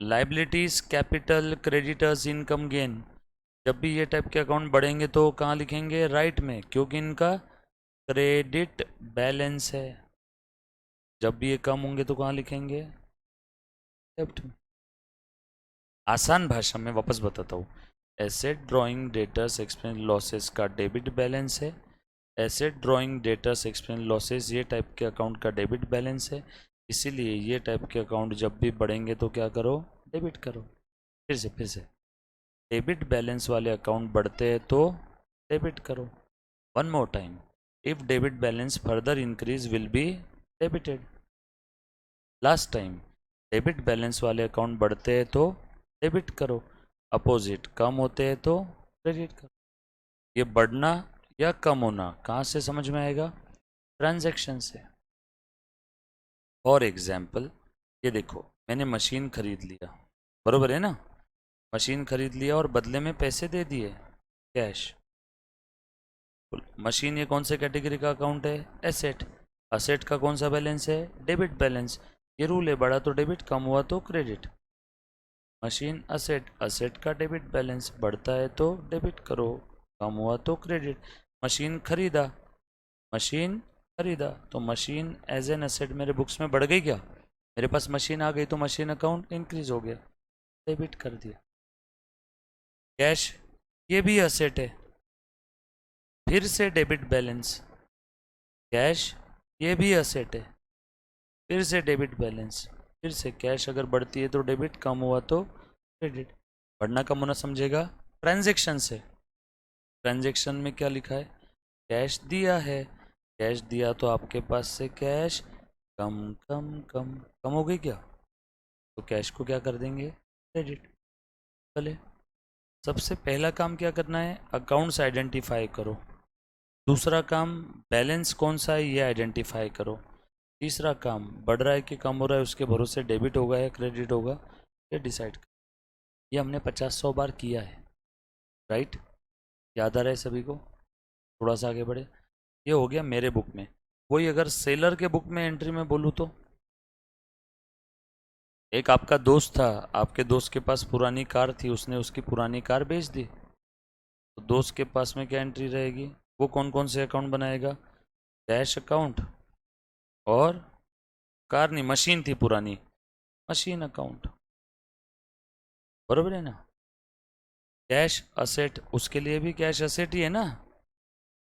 Liabilities, capital, creditors, income, gain, जब भी ये टाइप के अकाउंट बढ़ेंगे तो कहाँ लिखेंगे? राइट में, क्योंकि इनका क्रेडिट बैलेंस है। जब भी ये कम होंगे तो कहाँ लिखेंगे? लेफ्ट में। आसान भाषा में वापस बताता हूँ, asset, drawing, debtors, expense, losses का डेबिट बैलेंस है। Asset, drawing, debtors, expense, losses, ये टाइप के अकाउंट का डेबिट बैलेंस है। इसीलिए ये टाइप के अकाउंट जब भी बढ़ेंगे तो क्या करो? डेबिट करो। फिर से डेबिट बैलेंस वाले अकाउंट बढ़ते हैं तो डेबिट करो। One more time, if debit balance further increase will be debited. Last time, debit balance वाले अकाउंट बढ़ते हैं तो डेबिट करो, अपोजिट कम होते हैं तो क्रेडिट करो। ये बढ़ना या कम होना कहाँ से समझ में आएगा? ट्रांजैक्शन से। फॉर एग्जाम्पल, ये देखो, मैंने मशीन खरीद लिया, बरोबर है ना? मशीन खरीद लिया और बदले में पैसे दे दिए, कैश। मशीन ये कौन से कैटेगरी का अकाउंट है? एसेट। असेट का कौन सा बैलेंस है? Debit balance. ये रूल है, बढ़ा तो डेबिट, कम हुआ तो क्रेडिट। मशीन असेट, असेट का डेबिट बैलेंस बढ़ता है तो डेबिट करो, कम हुआ तो क्रेडिट। मशीन खरीदा, मशीन खरीदा, तो मशीन एज एन एसेट मेरे बुक्स में बढ़ गई क्या? मेरे पास मशीन आ गई तो मशीन अकाउंट इंक्रीज हो गया, डेबिट कर दिया। कैश, ये भी असेट है, फिर से डेबिट बैलेंस। कैश, ये भी असेट है, फिर से डेबिट बैलेंस। फिर से कैश अगर बढ़ती है तो डेबिट, कम हुआ तो क्रेडिट। बढ़ना कम होना समझेगा ट्रांजैक्शन से। ट्रांजैक्शन में क्या लिखा है? कैश दिया है, कैश दिया तो आपके पास से कैश कम कम कम कम हो गई क्या? तो कैश को क्या कर देंगे? क्रेडिट। चले, सबसे पहला काम क्या करना है? अकाउंट्स आइडेंटिफाई करो। दूसरा काम बैलेंस कौन सा है ये आइडेंटिफाई करो। तीसरा काम बढ़ रहा है कि कम हो रहा है उसके भरोसे डेबिट होगा या क्रेडिट होगा ये डिसाइड कर। ये हमने 50-100 बार किया है, राइट? याद आ रहा है सभी को? थोड़ा सा आगे बढ़े। ये हो गया मेरे बुक में। वही अगर सेलर के बुक में एंट्री में बोलूँ तो, एक आपका दोस्त था, आपके दोस्त के पास पुरानी कार थी, उसने उसकी पुरानी कार बेच दी, तो दोस्त के पास में क्या एंट्री रहेगी? वो कौन कौन से अकाउंट बनाएगा? कैश अकाउंट, और कार नहीं, मशीन थी पुरानी, मशीन अकाउंट। बरोबर है ना? कैश असेट, उसके लिए भी कैश असेट ही है ना,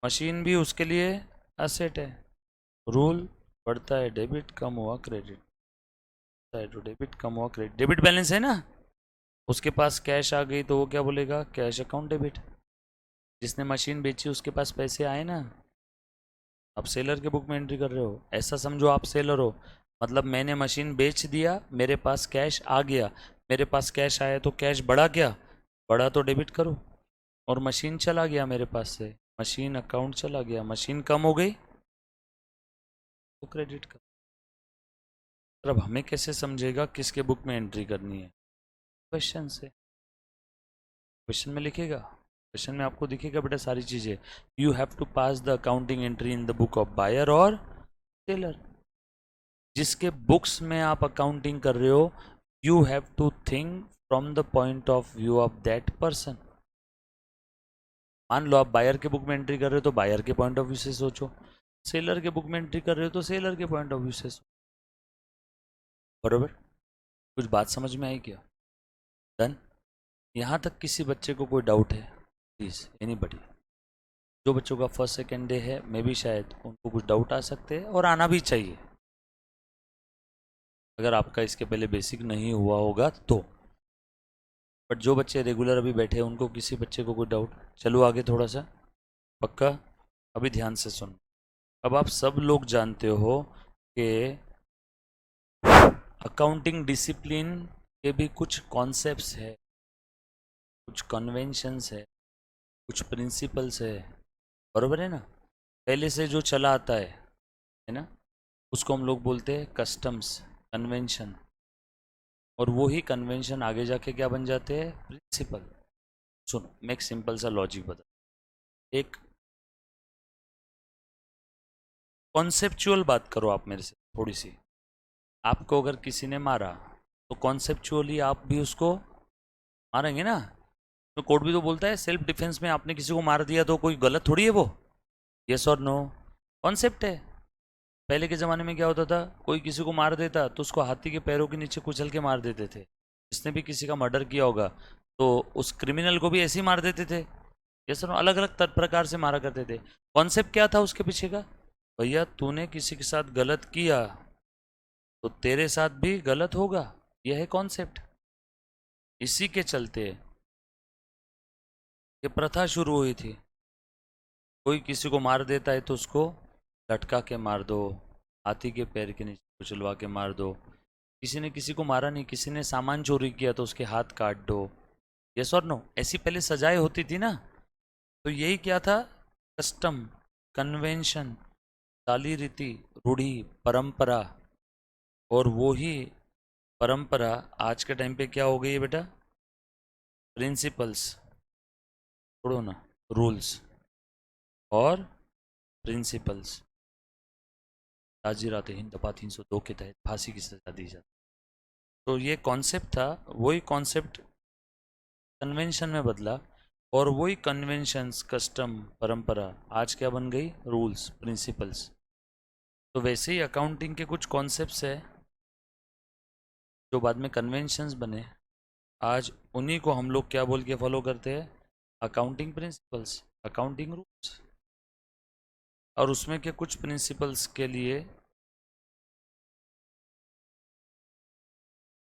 मशीन भी उसके लिए असेट है। रूल पड़ता है डेबिट कम हुआ क्रेडिट, तो डेबिट कम हुआ क्रेडिट, डेबिट बैलेंस है ना, उसके पास कैश आ गई तो वो क्या बोलेगा? Cash account debit. जिसने मशीन बेची उसके पास पैसे आए ना, आप सेलर के बुक में एंट्री कर रहे हो। ऐसा समझो आप सेलर हो, मतलब मैंने मशीन बेच दिया, मेरे पास कैश आ गया, मेरे पास कैश आया तो कैश बढ़ा क्या? बढ़ा तो डेबिट करो। और मशीन चला गया मेरे पास से, मशीन अकाउंट चला गया, मशीन कम हो गई तो क्रेडिट कर। अब हमें कैसे समझेगा किसके बुक में एंट्री करनी है? क्वेश्चन से। क्वेश्चन में लिखेगा, क्वेश्चन में आपको दिखेगा बेटा सारी चीजें। You have to pass the accounting entry in the book of buyer और सेलर। जिसके बुक्स में आप अकाउंटिंग कर रहे हो, you have to think from the point of view of that person. मान लो आप बायर के बुक में एंट्री कर रहे हो तो बायर के पॉइंट ऑफ व्यू से सोचो, सेलर के बुक में एंट्री कर रहे हो तो सेलर के पॉइंट ऑफ व्यू से सोचो। बरोबर? कुछ बात समझ में आई क्या? डन? यहाँ तक किसी बच्चे को कोई डाउट है? Please anybody. जो बच्चों का फर्स्ट सेकेंड डे है, मे भी शायद उनको कुछ डाउट आ सकते हैं, और आना भी चाहिए अगर आपका इसके पहले बेसिक नहीं हुआ होगा तो। बट जो बच्चे रेगुलर अभी बैठे हैं उनको किसी बच्चे को कोई डाउट? चलो आगे थोड़ा सा, पक्का? अभी ध्यान से सुन। अब आप सब लोग जानते हो कि अकाउंटिंग डिसिप्लिन के भी कुछ कॉन्सेप्ट्स है, कुछ कन्वेंशंस है, कुछ प्रिंसिपल्स है। बरोबर है ना? पहले से जो चला आता है ना, उसको हम लोग बोलते हैं कस्टम्स, कन्वेंशन। और वो ही कन्वेंशन आगे जाके क्या बन जाते हैं? प्रिंसिपल। सुनो, मैं एक सिंपल सा लॉजिक बता। एक कॉन्सेप्चुअल बात करो आप मेरे से थोड़ी सी। आपको अगर किसी ने मारा तो कॉन्सेप्चुअली आप भी उसको मारेंगे ना। तो कोर्ट भी तो बोलता है सेल्फ डिफेंस में आपने किसी को मार दिया तो कोई गलत थोड़ी है वो। यस और नो? कॉन्सेप्ट है। पहले के ज़माने में क्या होता था, कोई किसी को मार देता तो उसको हाथी के पैरों के नीचे कुचल के मार देते थे। जिसने भी किसी का मर्डर किया होगा तो उस क्रिमिनल को भी ऐसे ही मार देते थे। ये सब अलग अलग प्रकार से मारा करते थे। कॉन्सेप्ट क्या था उसके पीछे का? भैया तूने किसी के साथ गलत किया तो तेरे साथ भी गलत होगा, यह है कॉन्सेप्ट। इसी के चलते ये प्रथा शुरू हुई थी। कोई किसी को मार देता है तो उसको लटका के मार दो, हाथी के पैर के नीचे कुचलवा के मार दो। किसी ने किसी को मारा नहीं, किसी ने सामान चोरी किया तो उसके हाथ काट दो। यस और नो? ऐसी पहले सजाएं होती थी ना। तो यही क्या था? कस्टम, कन्वेंशन, चाली रीति, रूढ़ी, परंपरा। और वो ही परंपरा आज के टाइम पे क्या हो गई है बेटा? प्रिंसिपल्स। छोड़ो ना, रूल्स और प्रिंसिपल्स। ताजीरात हिंद दफा 302 के तहत फांसी की सजा दी जाती। तो ये कॉन्सेप्ट था, वही कॉन्सेप्ट कन्वेंशन में बदला, और वही कन्वेंशंस, कस्टम, परंपरा आज क्या बन गई? Rules, principles. तो वैसे ही अकाउंटिंग के कुछ कॉन्सेप्ट्स है जो बाद में कन्वेंशंस बने, आज उन्हीं को हम लोग क्या बोल के फॉलो करते हैं, अकाउंटिंग प्रिंसिपल्स, अकाउंटिंग रूल्स। और उसमें के कुछ प्रिंसिपल्स के लिए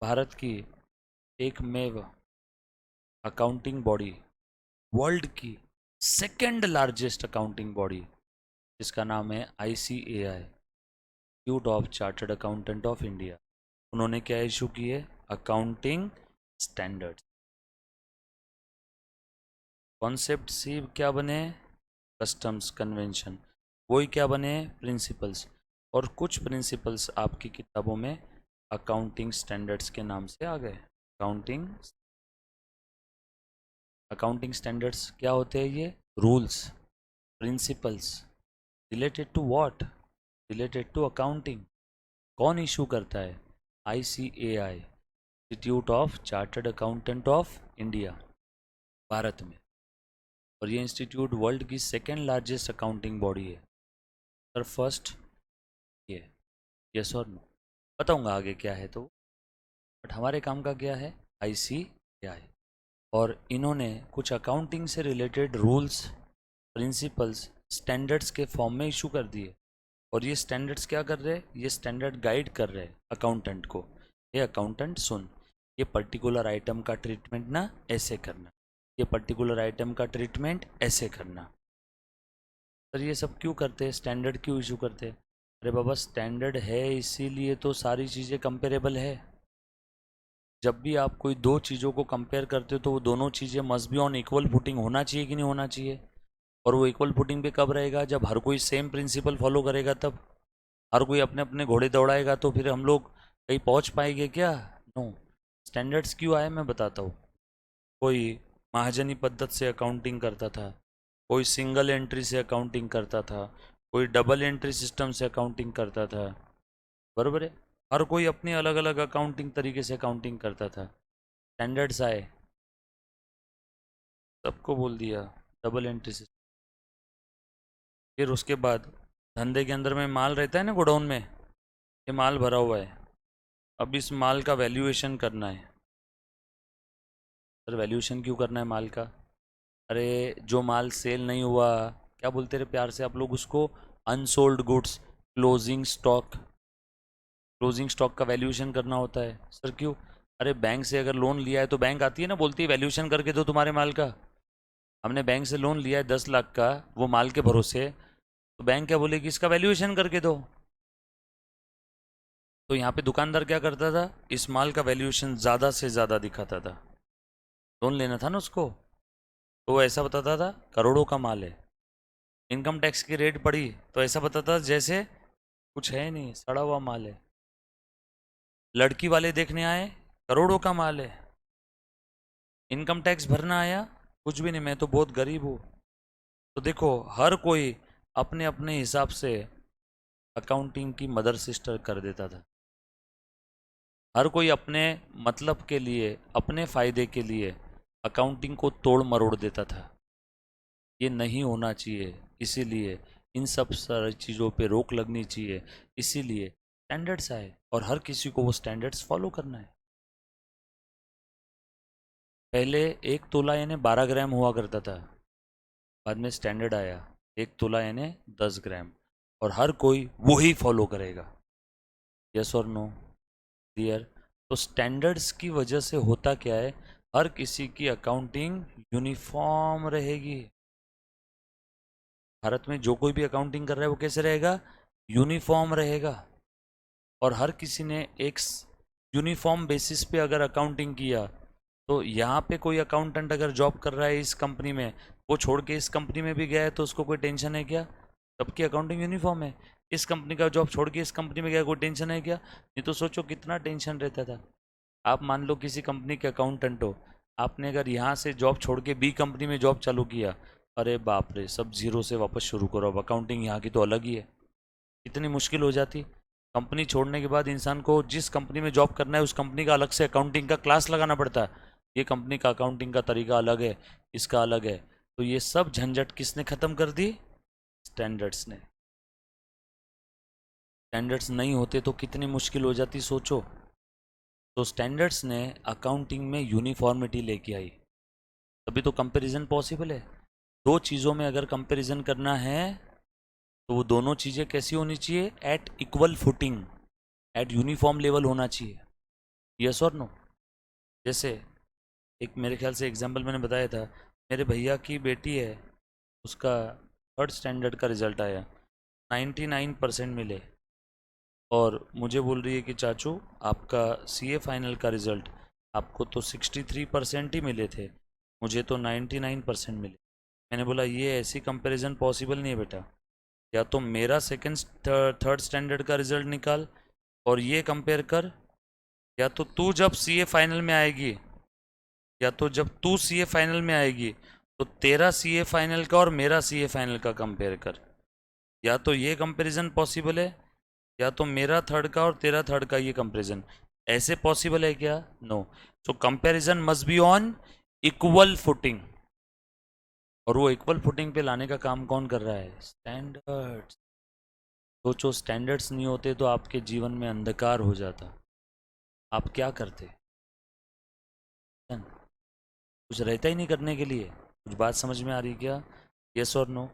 भारत की एकमेव अकाउंटिंग बॉडी, वर्ल्ड की सेकंड लार्जेस्ट अकाउंटिंग बॉडी, जिसका नाम है ICAI, institute of chartered accountant of India, उन्होंने क्या इशू किए, अकाउंटिंग स्टैंडर्ड्स। कॉन्सेप्ट सी क्या बने, कस्टम्स कन्वेंशन, वही क्या बने, प्रिंसिपल्स। और कुछ प्रिंसिपल्स आपकी किताबों में अकाउंटिंग स्टैंडर्ड्स के नाम से आ गए। अकाउंटिंग स्टैंडर्ड्स क्या होते हैं, ये rules, principles related to what, related to accounting. कौन इशू करता है, ICAI, institute of chartered accountant of India, Bharat में। और ये इंस्टीट्यूट वर्ल्ड की सेकेंड लार्जेस्ट अकाउंटिंग बॉडी है। सर फर्स्ट ये, यस और नो, बताऊंगा आगे क्या है तो, बट हमारे काम का क्या है, ICAI। और इन्होंने कुछ अकाउंटिंग से रिलेटेड रूल्स, प्रिंसिपल्स स्टैंडर्ड्स के फॉर्म में इशू कर दिए। और ये स्टैंडर्ड्स क्या कर रहे हैं, ये स्टैंडर्ड गाइड कर रहे हैं अकाउंटेंट को, ये अकाउंटेंट सुन, ये पर्टिकुलर आइटम का ट्रीटमेंट ना ऐसे करना, ये पर्टिकुलर आइटम का ट्रीटमेंट ऐसे करना। सर ये सब क्यों करते हैं, स्टैंडर्ड क्यों इशू करते हैं? अरे बाबा स्टैंडर्ड है इसीलिए तो सारी चीज़ें कंपेरेबल है। जब भी आप कोई दो चीज़ों को कंपेयर करते हो तो वो दोनों चीज़ें must be on equal footing होना चाहिए कि नहीं होना चाहिए। और वो इक्वल फुटिंग पे कब रहेगा, जब हर कोई सेम प्रिंसिपल फॉलो करेगा तब। हर कोई अपने अपने घोड़े दौड़ाएगा तो फिर हम लोग कहीं पहुंच पाएंगे क्या, नो। स्टैंडर्ड्स क्यों आए मैं बताता हूँ। कोई महाजनी पद्धत से अकाउंटिंग करता था, कोई सिंगल एंट्री से अकाउंटिंग करता था, कोई डबल एंट्री सिस्टम से अकाउंटिंग करता था, बरोबर है। हर कोई अपनी अलग अलग अकाउंटिंग तरीके से अकाउंटिंग करता था। स्टैंडर्ड्स आए, सबको बोल दिया डबल एंट्री सिस्टम। फिर उसके बाद धंधे के अंदर में माल रहता है ना गोडाउन में, ये माल भरा हुआ है, अब इस माल का वैल्यूएशन करना है। सर वैल्यूएशन क्यों करना है माल का? अरे जो माल सेल नहीं हुआ, क्या बोलते रहे प्यार से आप लोग उसको, unsold goods, closing stock, closing stock का वैल्यूएशन करना होता है। सर क्यों? अरे बैंक से अगर लोन लिया है तो बैंक आती है ना, बोलती है वैल्यूएशन करके दो तुम्हारे माल का। हमने बैंक से लोन लिया है 10 लाख का वो माल के भरोसे, तो बैंक क्या बोलेगी, इसका वैल्यूएशन करके दो। तो यहाँ पे दुकानदार क्या करता था, इस माल का वैल्यूएशन ज़्यादा से ज़्यादा दिखाता था, लोन लेना था ना उसको, तो वो ऐसा बताता था करोड़ों का माल है। इनकम टैक्स की रेट पड़ी तो ऐसा बताता था जैसे कुछ है नहीं, सड़ा हुआ माल है। लड़की वाले देखने आए, करोड़ों का माल है। इनकम टैक्स भरना आया, कुछ भी नहीं, मैं तो बहुत गरीब हूँ। तो देखो हर कोई अपने अपने हिसाब से अकाउंटिंग की मदर सिस्टर कर देता था। हर कोई अपने मतलब के लिए, अपने फायदे के लिए अकाउंटिंग को तोड़ मरोड़ देता था। ये नहीं होना चाहिए, इसीलिए इन सब सारी चीज़ों पे रोक लगनी चाहिए, इसीलिए स्टैंडर्ड्स आए और हर किसी को वो स्टैंडर्ड्स फॉलो करना है। पहले 1 तोला यानी 12 ग्राम हुआ करता था, बाद में स्टैंडर्ड आया 1 तोला यानी 10 ग्राम, और हर कोई वही फॉलो करेगा। यस और नो, क्लियर? तो स्टैंडर्ड्स की वजह से होता क्या है, हर किसी की अकाउंटिंग यूनिफॉर्म रहेगी। भारत में जो कोई भी अकाउंटिंग कर रहा है वो कैसे रहेगा, यूनिफॉर्म रहेगा। और हर किसी ने एक यूनिफॉर्म बेसिस पे अगर अकाउंटिंग किया, तो यहाँ पे कोई अकाउंटेंट अगर जॉब कर रहा है इस कंपनी में, वो छोड़ के इस कंपनी में भी गया है तो उसको कोई टेंशन है क्या? सबकी अकाउंटिंग यूनिफॉर्म है। इस कंपनी का जॉब छोड़ के इस कंपनी में गया, कोई टेंशन है क्या? नहीं तो सोचो कितना टेंशन रहता था। आप मान लो किसी कंपनी के अकाउंटेंट हो, आपने अगर यहाँ से जॉब छोड़ के बी कंपनी में जॉब चालू किया, अरे बाप रे, सब जीरो से वापस शुरू करो। अब अकाउंटिंग यहाँ की तो अलग ही है, इतनी मुश्किल हो जाती। कंपनी छोड़ने के बाद इंसान को जिस कंपनी में जॉब करना है उस कंपनी का अलग से अकाउंटिंग का क्लास लगाना पड़ता है। ये कंपनी का अकाउंटिंग का तरीका अलग है, इसका अलग है। तो ये सब झंझट किसने ख़त्म कर दी, स्टैंडर्ड्स ने। स्टैंडर्ड्स नहीं होते तो कितनी मुश्किल हो जाती सोचो। तो स्टैंडर्ड्स ने अकाउंटिंग में यूनिफॉर्मिटी लेके आई, तभी तो कंपैरिजन पॉसिबल है। दो चीज़ों में अगर कंपैरिजन करना है तो वो दोनों चीज़ें कैसी होनी चाहिए? At equal footing, at uniform level होना चाहिए। यस और नो? जैसे एक मेरे ख्याल से एग्जाम्पल मैंने बताया था, मेरे भैया की बेटी है, उसका थर्ड स्टैंडर्ड का रिजल्ट आया, 99% मिले, और मुझे बोल रही है कि चाचू आपका सीए फाइनल का रिजल्ट, आपको तो 63% ही मिले थे, मुझे तो 99% मिले। मैंने बोला ये ऐसी कंपैरिजन पॉसिबल नहीं है बेटा, या तो मेरा सेकंड थर्ड स्टैंडर्ड का रिजल्ट निकाल और ये कंपेयर कर, या तो तू जब सीए फाइनल में आएगी, या तो जब तू सीए फाइनल में आएगी तो तेरा सीए फाइनल का और मेरा सीए फाइनल का कंपेयर कर। या तो ये कंपैरिजन पॉसिबल है, या तो मेरा थर्ड का और तेरा थर्ड का ये कंपैरिजन। ऐसे पॉसिबल है क्या? No. So comparison must be on equal footing, और वो इक्वल फुटिंग पे लाने का काम कौन कर रहा है? स्टैंडर्ड्स। सोचो स्टैंडर्ड्स नहीं होते तो आपके जीवन में अंधकार हो जाता, आप क्या करते? कुछ रहता ही नहीं करने के लिए। कुछ बात समझ में आ रही क्या? यस और नो?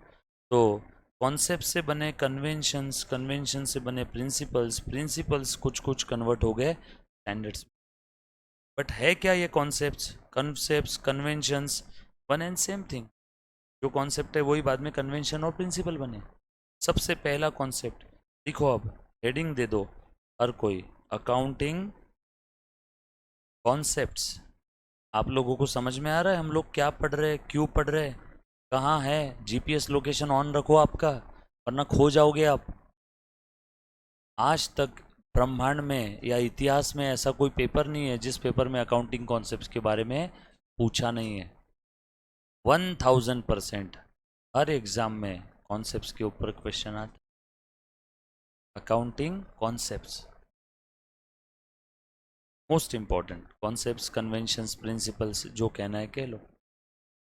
तो कॉन्सेप्ट से बने कन्वेंशंस, कन्वेंशन से बने प्रिंसिपल्स, प्रिंसिपल्स कुछ कुछ कन्वर्ट हो गए स्टैंडर्ड्स। बट है क्या ये concepts, concepts, conventions? One and same thing. जो कॉन्सेप्ट है वही बाद में कन्वेंशन और प्रिंसिपल बने। सबसे पहला कॉन्सेप्ट लिखो, अब हेडिंग दे दो हर कोई, अकाउंटिंग कॉन्सेप्ट्स। आप लोगों को समझ में आ रहा है हम लोग क्या पढ़ रहे हैं, क्यों पढ़ रहे हैं, कहाँ है? जीपीएस लोकेशन ऑन रखो आपका, वरना खो जाओगे आप। आज तक ब्रह्मांड में या इतिहास में ऐसा कोई पेपर नहीं है जिस पेपर में अकाउंटिंग कॉन्सेप्ट्स के बारे में पूछा नहीं है। 1000% हर एग्जाम में कॉन्सेप्ट्स के ऊपर क्वेश्चन आते। Accounting concepts most important, concepts, conventions, principles, जो कहना है कह लो।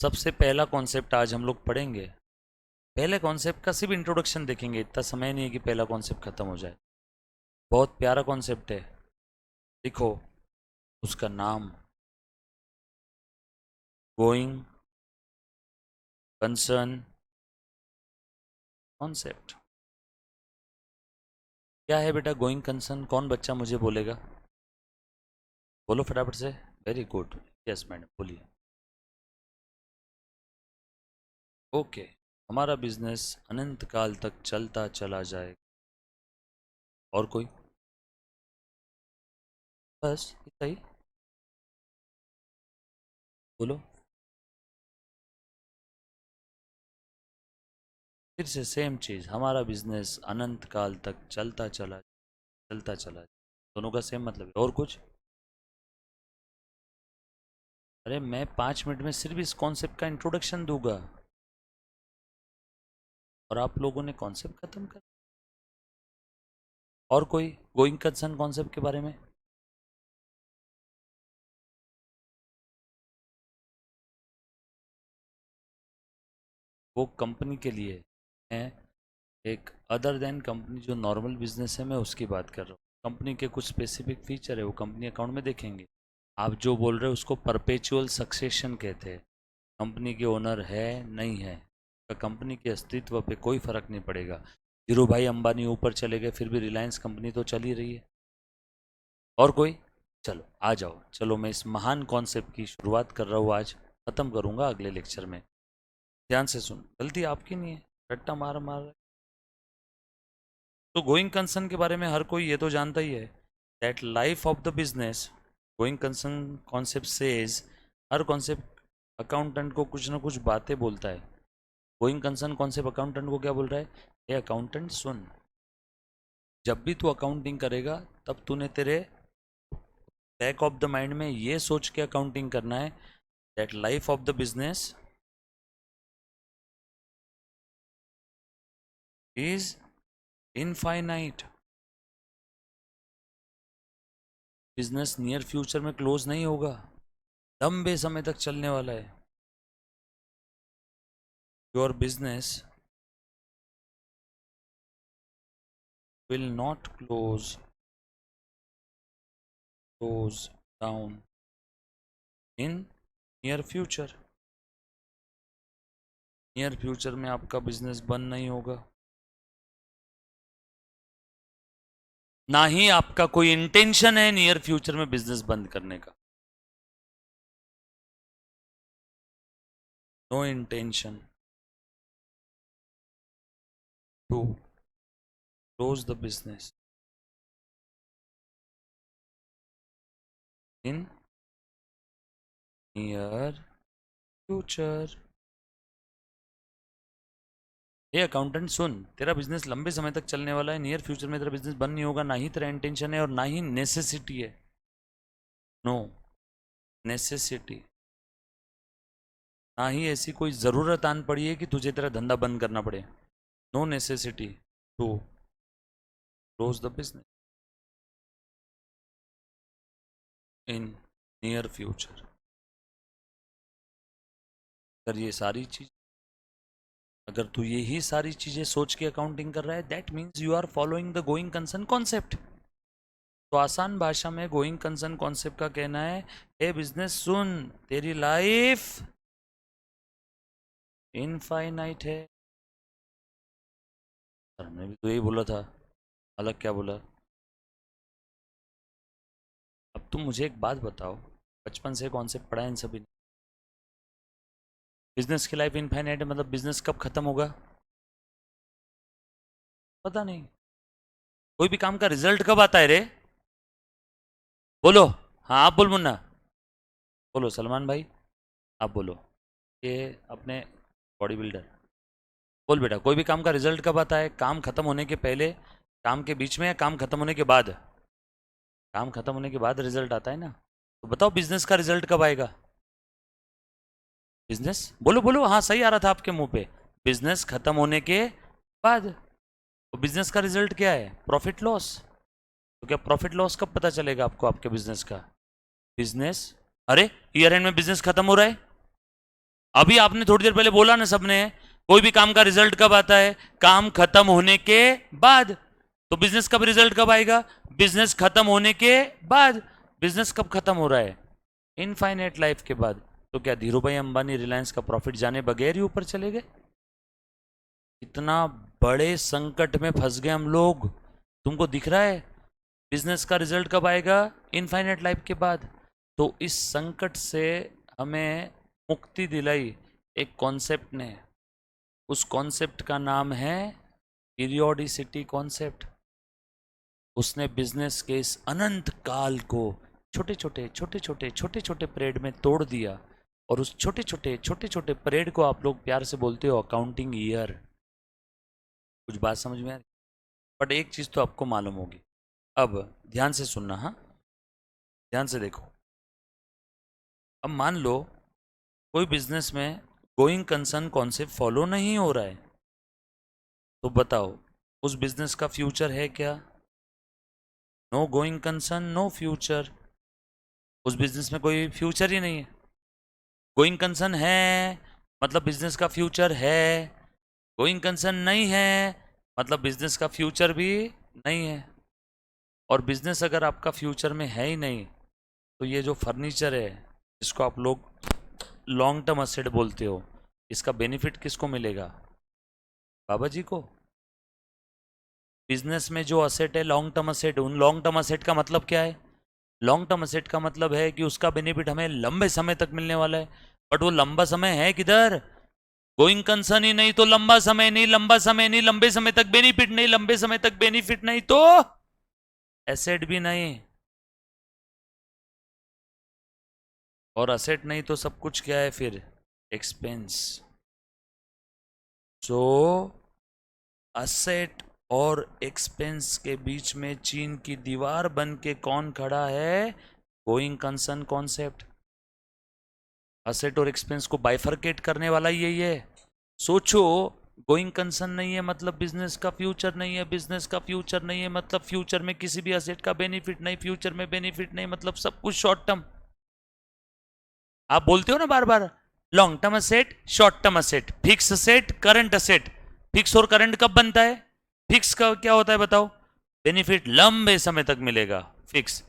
सबसे पहला कॉन्सेप्ट आज हम लोग पढ़ेंगे। पहले कॉन्सेप्ट का सिर्फ इंट्रोडक्शन देखेंगे, इतना समय नहीं है कि पहला कॉन्सेप्ट खत्म हो जाए। बहुत प्यारा कॉन्सेप्ट है, लिखो उसका नाम, गोइंग कंसर्न कॉन्सेप्ट। क्या है बेटा गोइंग कंसर्न? कौन बच्चा मुझे बोलेगा? बोलो फटाफट से। वेरी गुड, यस मैडम बोलिए। ओके, हमारा बिजनेस अनंत काल तक चलता चला जाएगा। और कोई? बस इतना ही? बोलो फिर से सेम चीज, हमारा बिजनेस अनंत काल तक चलता चला। दोनों का सेम मतलब है। और कुछ? अरे मैं 5 मिनट में सिर्फ इस कॉन्सेप्ट का इंट्रोडक्शन दूंगा और आप लोगों ने कॉन्सेप्ट खत्म कर। और कोई गोइंग कंसर्न कॉन्सेप्ट के बारे में? वो कंपनी के लिए है, एक अदर देन कंपनी जो नॉर्मल बिजनेस है मैं उसकी बात कर रहा हूँ। कंपनी के कुछ स्पेसिफिक फीचर है वो कंपनी अकाउंट में देखेंगे। आप जो बोल रहे हो उसको परपेचुअल सक्सेशन कहते हैं। कंपनी के ओनर है नहीं है, तो कंपनी के अस्तित्व पे कोई फर्क नहीं पड़ेगा। धीरू भाई अंबानी ऊपर चले गए फिर भी रिलायंस कंपनी तो चल ही रही है। और कोई? चलो आ जाओ, चलो मैं इस महान कॉन्सेप्ट की शुरुआत कर रहा हूँ आज, खत्म करूंगा अगले लेक्चर में। ध्यान से सुन, गलती आपकी नहीं है, रट्टा मार मार। तो गोइंग कंसर्न के बारे में हर कोई ये तो जानता ही है, that life of the business. Going concern concept says, her concept accountant को कुछ ना कुछ बातें बोलता है। गोइंग कंसर्न कॉन्सेप्ट अकाउंटेंट को क्या बोल रहा है? ये अकाउंटेंट सुन, जब भी तू अकाउंटिंग करेगा तब तूने तेरे बैक ऑफ द माइंड में ये सोच के अकाउंटिंग करना है, that life of the business is infinite. Business near future में क्लोज नहीं होगा, लंबे समय तक चलने वाला है। Your business will not close down in near future. Near future में आपका बिजनेस बंद नहीं होगा, ना ही आपका कोई इंटेंशन है नियर फ्यूचर में बिजनेस बंद करने का. No intention to close the business in near future. ये अकाउंटेंट सुन, तेरा बिजनेस लंबे समय तक चलने वाला है, नियर फ्यूचर में तेरा बिजनेस बंद नहीं होगा, ना ही तेरा इंटेंशन है और ना ही नेसेसिटी है. नो नेसेसिटी, ना ही ऐसी कोई ज़रूरत आन पड़ी है कि तुझे तेरा धंधा बंद करना पड़े. No necessity to close the business in near future. अगर ये सारी चीज, अगर तू यही सारी चीजें सोच के अकाउंटिंग कर रहा है, that means you are following the going concern concept. तो आसान भाषा में गोइंग कंसर्न कॉन्सेप्ट का कहना है, ए बिजनेस सुन, तेरी लाइफ इनफाइनाइट है. सर हमने भी तो यही बोला था, अलग क्या बोला. अब तुम मुझे एक बात बताओ, बचपन से कॉन्सेप्ट पढ़ा है इन सभी ने. बिजनेस की लाइफ इनफाइनाइट है मतलब बिजनेस कब खत्म होगा पता नहीं. कोई भी काम का रिजल्ट कब आता है रे, बोलो. हाँ आप बोल मुन्ना, बोलो सलमान भाई, आप बोलो. ये अपने बॉडी बिल्डर, बोल बेटा. कोई भी काम का रिजल्ट कब आता है, काम खत्म होने के पहले, काम के बीच में, या काम खत्म होने के बाद. काम खत्म होने के बाद रिजल्ट आता है ना. तो बताओ बिजनेस का रिजल्ट कब आएगा. बिजनेस बोलो बोलो, हाँ सही आ रहा था आपके मुंह पे. बिजनेस खत्म होने के बाद. तो बिजनेस का रिजल्ट क्या है, प्रॉफिट लॉस. तो क्या प्रॉफिट लॉस कब पता चलेगा आपको आपके बिजनेस का. बिजनेस, अरे ईयर एंड में बिजनेस खत्म हो रहा है. अभी आपने थोड़ी देर पहले बोला ना सबने, कोई भी काम का रिजल्ट कब आता है, काम खत्म होने के बाद. तो बिजनेस कब रिजल्ट कब आएगा, बिजनेस खत्म होने के बाद. बिजनेस कब खत्म हो रहा है, इनफाइनाइट लाइफ के बाद. तो क्या धीरू भाई अंबानी रिलायंस का प्रॉफिट जाने बगैर ही ऊपर चले गए. इतना बड़े संकट में फंस गए हम लोग, तुमको दिख रहा है. बिजनेस का रिजल्ट कब आएगा, इनफाइनाइट लाइफ के बाद. तो इस संकट से हमें मुक्ति दिलाई एक कॉन्सेप्ट ने. उस कॉन्सेप्ट का नाम है पीरियोडिसिटी कॉन्सेप्ट. उसने बिजनेस के इस अनंत काल को छोटे छोटे छोटे छोटे छोटे छोटे पीरियड में तोड़ दिया. और उस छोटे छोटे पीरियड को आप लोग प्यार से बोलते हो अकाउंटिंग ईयर. कुछ बात समझ में आ रही, बट एक चीज तो आपको मालूम होगी. अब ध्यान से सुनना, हाँ ध्यान से देखो. अब मान लो कोई बिजनेस में गोइंग कंसर्न कॉन्सेप्ट फॉलो नहीं हो रहा है, तो बताओ उस बिजनेस का फ्यूचर है क्या. No going concern no future. उस बिजनेस में कोई फ्यूचर ही नहीं है. गोइंग कंसर्न है मतलब बिजनेस का फ्यूचर है. गोइंग कंसर्न नहीं है मतलब बिजनेस का फ्यूचर भी नहीं है. और बिजनेस अगर आपका फ्यूचर में है ही नहीं, तो ये जो फर्नीचर है जिसको आप लोग लॉन्ग टर्म असेट बोलते हो, इसका बेनिफिट किसको मिलेगा, बाबा जी को. बिजनेस में जो असेट है लॉन्ग टर्म असेट, उन लॉन्ग टर्म असेट का मतलब क्या है, लॉन्ग टर्म असेट का मतलब है कि उसका बेनिफिट हमें लंबे समय तक मिलने वाला है. बट वो लंबा समय है किधर, गोइंग कंसर्न ही नहीं तो लंबा समय नहीं, लंबा समय नहीं लंबे समय तक बेनिफिट नहीं, लंबे समय तक बेनिफिट नहीं तो एसेट भी नहीं. और असेट नहीं तो सब कुछ क्या है फिर, एक्सपेंस. सो असेट और एक्सपेंस के बीच में चीन की दीवार बन के कौन खड़ा है, गोइंग कंसर्न कॉन्सेप्ट. असेट और एक्सपेंस को बाइफरकेट करने वाला यही है. सोचो, गोइंग कंसर्न नहीं है मतलब बिजनेस का फ्यूचर नहीं है, बिजनेस का फ्यूचर नहीं है मतलब फ्यूचर में किसी भी असेट का बेनिफिट नहीं, फ्यूचर में बेनिफिट नहीं मतलब सब कुछ शॉर्ट टर्म. आप बोलते हो ना बार बार, long term asset, short term asset, fix asset, current asset. Fix और करंट कब बनता है, फिक्स का क्या होता है बताओ, बेनिफिट लंबे समय तक मिलेगा, फिक्स।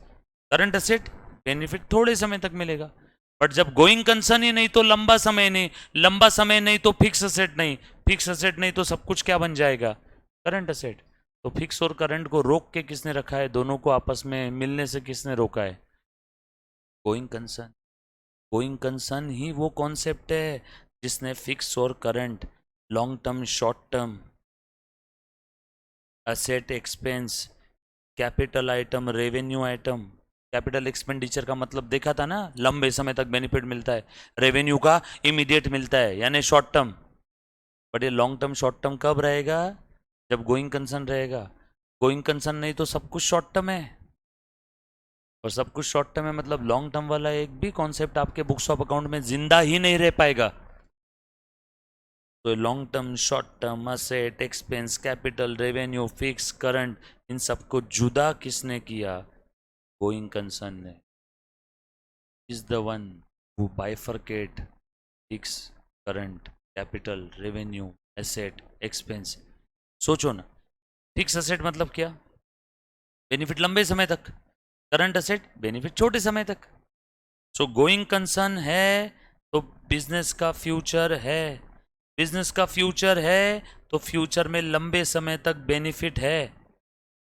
करंट असेट बेनिफिट थोड़े समय तक मिलेगा। बट जब गोइंग कंसर्न ही नहीं तो लंबा समय नहीं, लंबा समय नहीं तो फिक्स असेट नहीं, फिक्स असेट नहीं तो सब कुछ क्या बन जाएगा, करंट असेट। तो फिक्स और करंट को रोक के किसने रखा है, दोनों को आपस में मिलने से किसने रोका है, गोइंग कंसर्न। गोइंग कंसर्न ही वो कॉन्सेप्ट है जिसने फिक्स और current, long term short term, asset expense, capital item revenue item. Capital expenditure का मतलब देखा था ना, लंबे समय तक बेनिफिट मिलता है, रेवेन्यू का इमीडिएट मिलता है यानी शॉर्ट टर्म। बट ये लॉन्ग टर्म शॉर्ट टर्म कब रहेगा, जब गोइंग कंसर्न रहेगा। गोइंग कंसर्न नहीं तो सब कुछ शॉर्ट टर्म है, और सब कुछ शॉर्ट टर्म है मतलब लॉन्ग टर्म वाला एक भी कॉन्सेप्ट आपके बुक्स ऑफ अकाउंट में जिंदा ही नहीं रह पाएगा। तो long term short term asset expense capital revenue fix current, इन सबको जुदा किसने किया, गोइंग कंसर्न ने। Is the one who bifurcate fix current capital revenue asset expense. सोचो ना, फिक्स असेट मतलब क्या, बेनिफिट लंबे समय तक, करंट असेट बेनिफिट छोटे समय तक। सो गोइंग कंसर्न है तो बिजनेस का फ्यूचर है, बिजनेस का फ्यूचर है तो फ्यूचर में लंबे समय तक बेनिफिट है।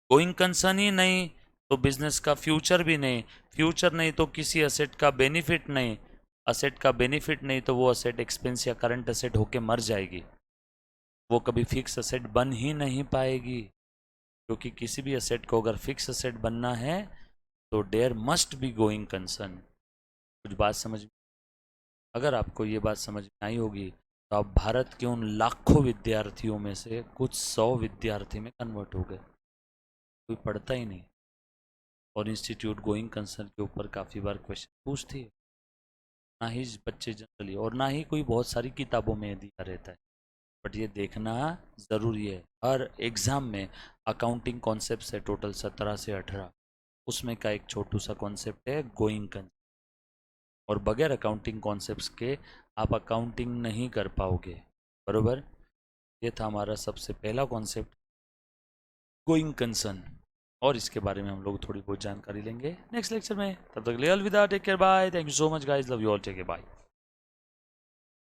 गोइंग कंसर्न ही नहीं तो बिजनेस का फ्यूचर भी नहीं, फ्यूचर नहीं तो किसी असेट का बेनिफिट नहीं, असेट का बेनिफिट नहीं तो वो असेट एक्सपेंस या करंट असेट होके मर जाएगी, वो कभी फिक्स असेट बन ही नहीं पाएगी। क्योंकि किसी भी असेट को अगर फिक्स असेट बनना है तो there must be going concern. कुछ बात समझ में, अगर आपको ये बात समझ में आई होगी तो आप भारत के उन लाखों विद्यार्थियों में से कुछ 100 विद्यार्थी में कन्वर्ट हो गए, कोई पढ़ता ही नहीं। और इंस्टीट्यूट गोइंग कंसर्न के ऊपर काफ़ी बार क्वेश्चन पूछती है, ना ही बच्चे जनरली और ना ही कोई बहुत सारी किताबों में दिया रहता है। बट ये देखना ज़रूरी है, हर एग्ज़ाम में अकाउंटिंग कॉन्सेप्ट है टोटल 17 से 18, उसमें का एक छोटू सा कॉन्सेप्ट है गोइंग कंसर्न। और बगैर अकाउंटिंग कॉन्सेप्ट्स के आप अकाउंटिंग नहीं कर पाओगे, बरोबर। ये था हमारा सबसे पहला कॉन्सेप्ट, गोइंग कंसर्न। और इसके बारे में हम लोग थोड़ी बहुत जानकारी लेंगे नेक्स्ट लेक्चर में। तब तक के लिए अलविदा, take care, bye, thank you so much guys, love you all, take care, bye.